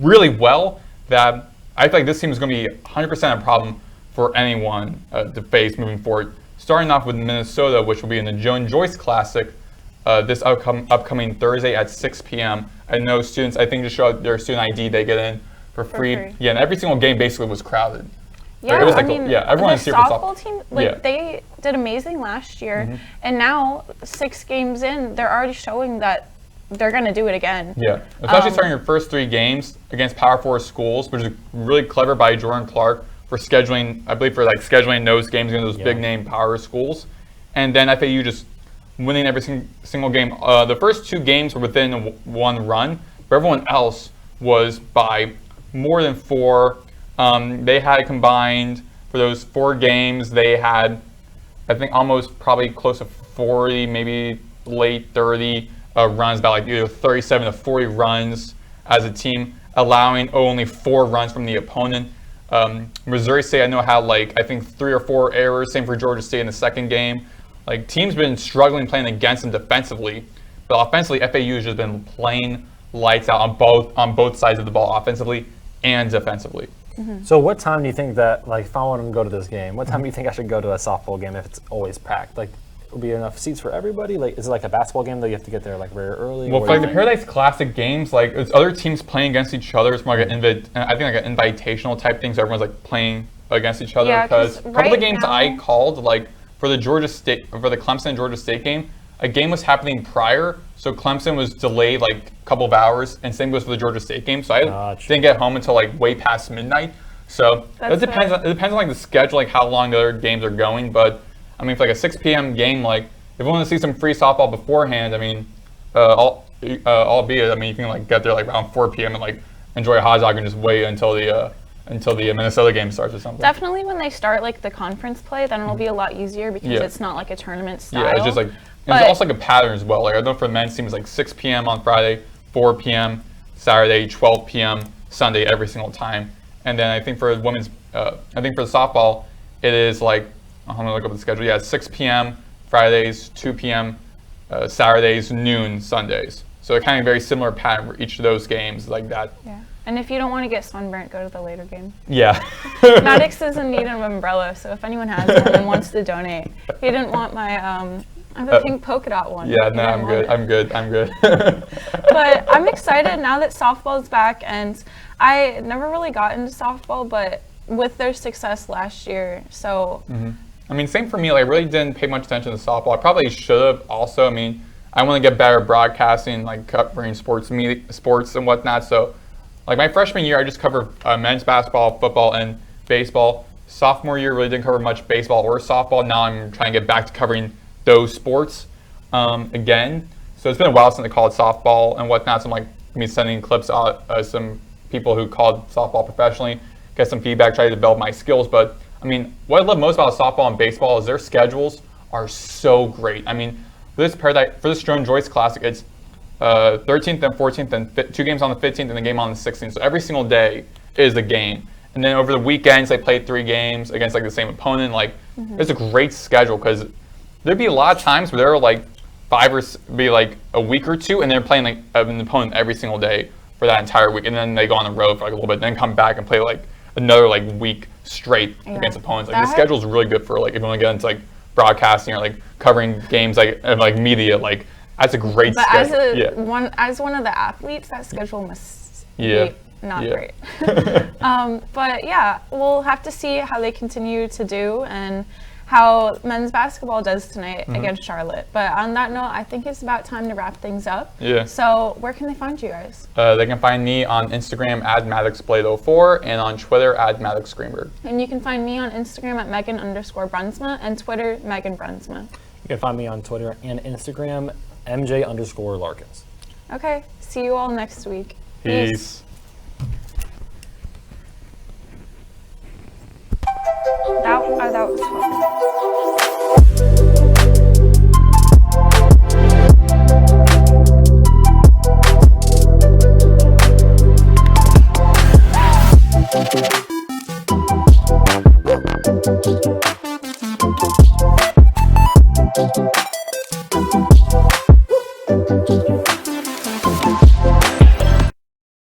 really well. That I feel like this team is going to be 100% a problem for anyone to face moving forward. Starting off with Minnesota, which will be in the Joan Joyce Classic this upcoming Thursday at 6 p.m. I know students, I think, to show out their student ID, they get in for free. Yeah, and every single game basically was crowded. Yeah, it was everyone's the softball team, they did amazing last year, and now 6 games in, they're already showing that they're going to do it again. Yeah, especially starting your first 3 games against Power 4 schools, which is really clever by Jordan Clark for scheduling, I believe, scheduling those games against those big name power schools. And then FAU just winning every single game. The first 2 games were within 1 run, but everyone else was by more than 4. They had combined, for those 4 games, they had, I think, almost probably close to 40, maybe late 30 runs, about either 37 to 40 runs as a team, allowing only 4 runs from the opponent. Missouri State, I know, had I think 3 or 4 errors. Same for Georgia State in the 2nd game. Teams been struggling playing against them defensively, but offensively, FAU has just been playing lights out on both sides of the ball, offensively and defensively. Mm-hmm. So what time do you think that, if I want to go to this game, what time do you think I should go to a softball game if it's always packed? will be enough seats for everybody? Like, is it like a basketball game that you have to get there like very early? Well, for like the Paradise Classic games, like it's other teams playing against each other. It's more like I think like an invitational type thing, so everyone's like playing against each other. Yeah, Because 'cause a couple of right games now- I called, like for the Clemson and Georgia State game, a game was happening prior, so Clemson was delayed like a couple of hours, and same goes for the Georgia State game. So I Gotcha. didn't get home until like way past midnight. So That's it depends. fair. It depends on like the schedule, like how long the other games are going. But I mean, for like a 6 p.m. game, like if you want to see some free softball beforehand, I mean, albeit, I mean, you can like get there like around 4 p.m. and like enjoy a hot dog and just wait until the Minnesota game starts or something. Definitely when they start like the conference play, then it'll be a lot easier because Yeah. it's not like a tournament style. Yeah, it's just like But- it's also like a pattern as well. Like I know for the men's team, it's like 6 p.m. on Friday, 4 p.m. Saturday, 12 p.m. Sunday every single time. And then I think for women's, I think for the softball, it is like I'm gonna look up the schedule. Yeah, it's 6 p.m. Fridays, 2 p.m. Saturdays, noon Sundays. So a kind of very similar pattern for each of those games like that. Yeah. And if you don't want to get sunburnt, go to the later game. Yeah. Maddox is in need of an umbrella, so if anyone has one and wants to donate, he didn't want my I have a pink polka dot one. Yeah, He no, didn't want it. I'm good. But I'm excited now that softball's back, and I never really got into softball, but with their success last year, so I mean, same for me. Like, I really didn't pay much attention to softball. I probably should have also. I mean, I want to get better at broadcasting, like covering sports and whatnot. So, like my freshman year, I just covered men's basketball, football, and baseball. Sophomore year, really didn't cover much baseball or softball. Now I'm trying to get back to covering those sports again. So it's been a while since I called softball and whatnot. So I'm like me sending clips out some people who called softball professionally, get some feedback, try to develop my skills. But I mean, what I love most about softball and baseball is their schedules are so great. I mean, for this Joan Joyce Classic, it's 13th and 14th and 2 games on the 15th and a game on the 16th. So every single day is a game. And then over the weekends, they played 3 games against like the same opponent. Like, it's a great schedule because there'd be a lot of times where there are like be like a week or two, and they're playing like an opponent every single day for that entire week, and then they go on the road for like a little bit, and then come back and play like another like week straight against opponents. Like the schedule's really good for like if you want to get into like broadcasting or like covering games like and like media. Like that's a great but schedule. as one of the athletes, that schedule must Yeah. be not Yeah. great. But yeah, we'll have to see how they continue to do and how men's basketball does tonight against Charlotte. But on that note, I think it's about time to wrap things up. Yeah. So where can they find you guys? They can find me on Instagram at MaddoxBlade04 and on Twitter at Maddox Greenberg. And you can find me on Instagram at Megan_Brunsma and Twitter Megan Brunsma. You can find me on Twitter and Instagram, MJ_Larkins. Okay, see you all next week. Peace. That was fun.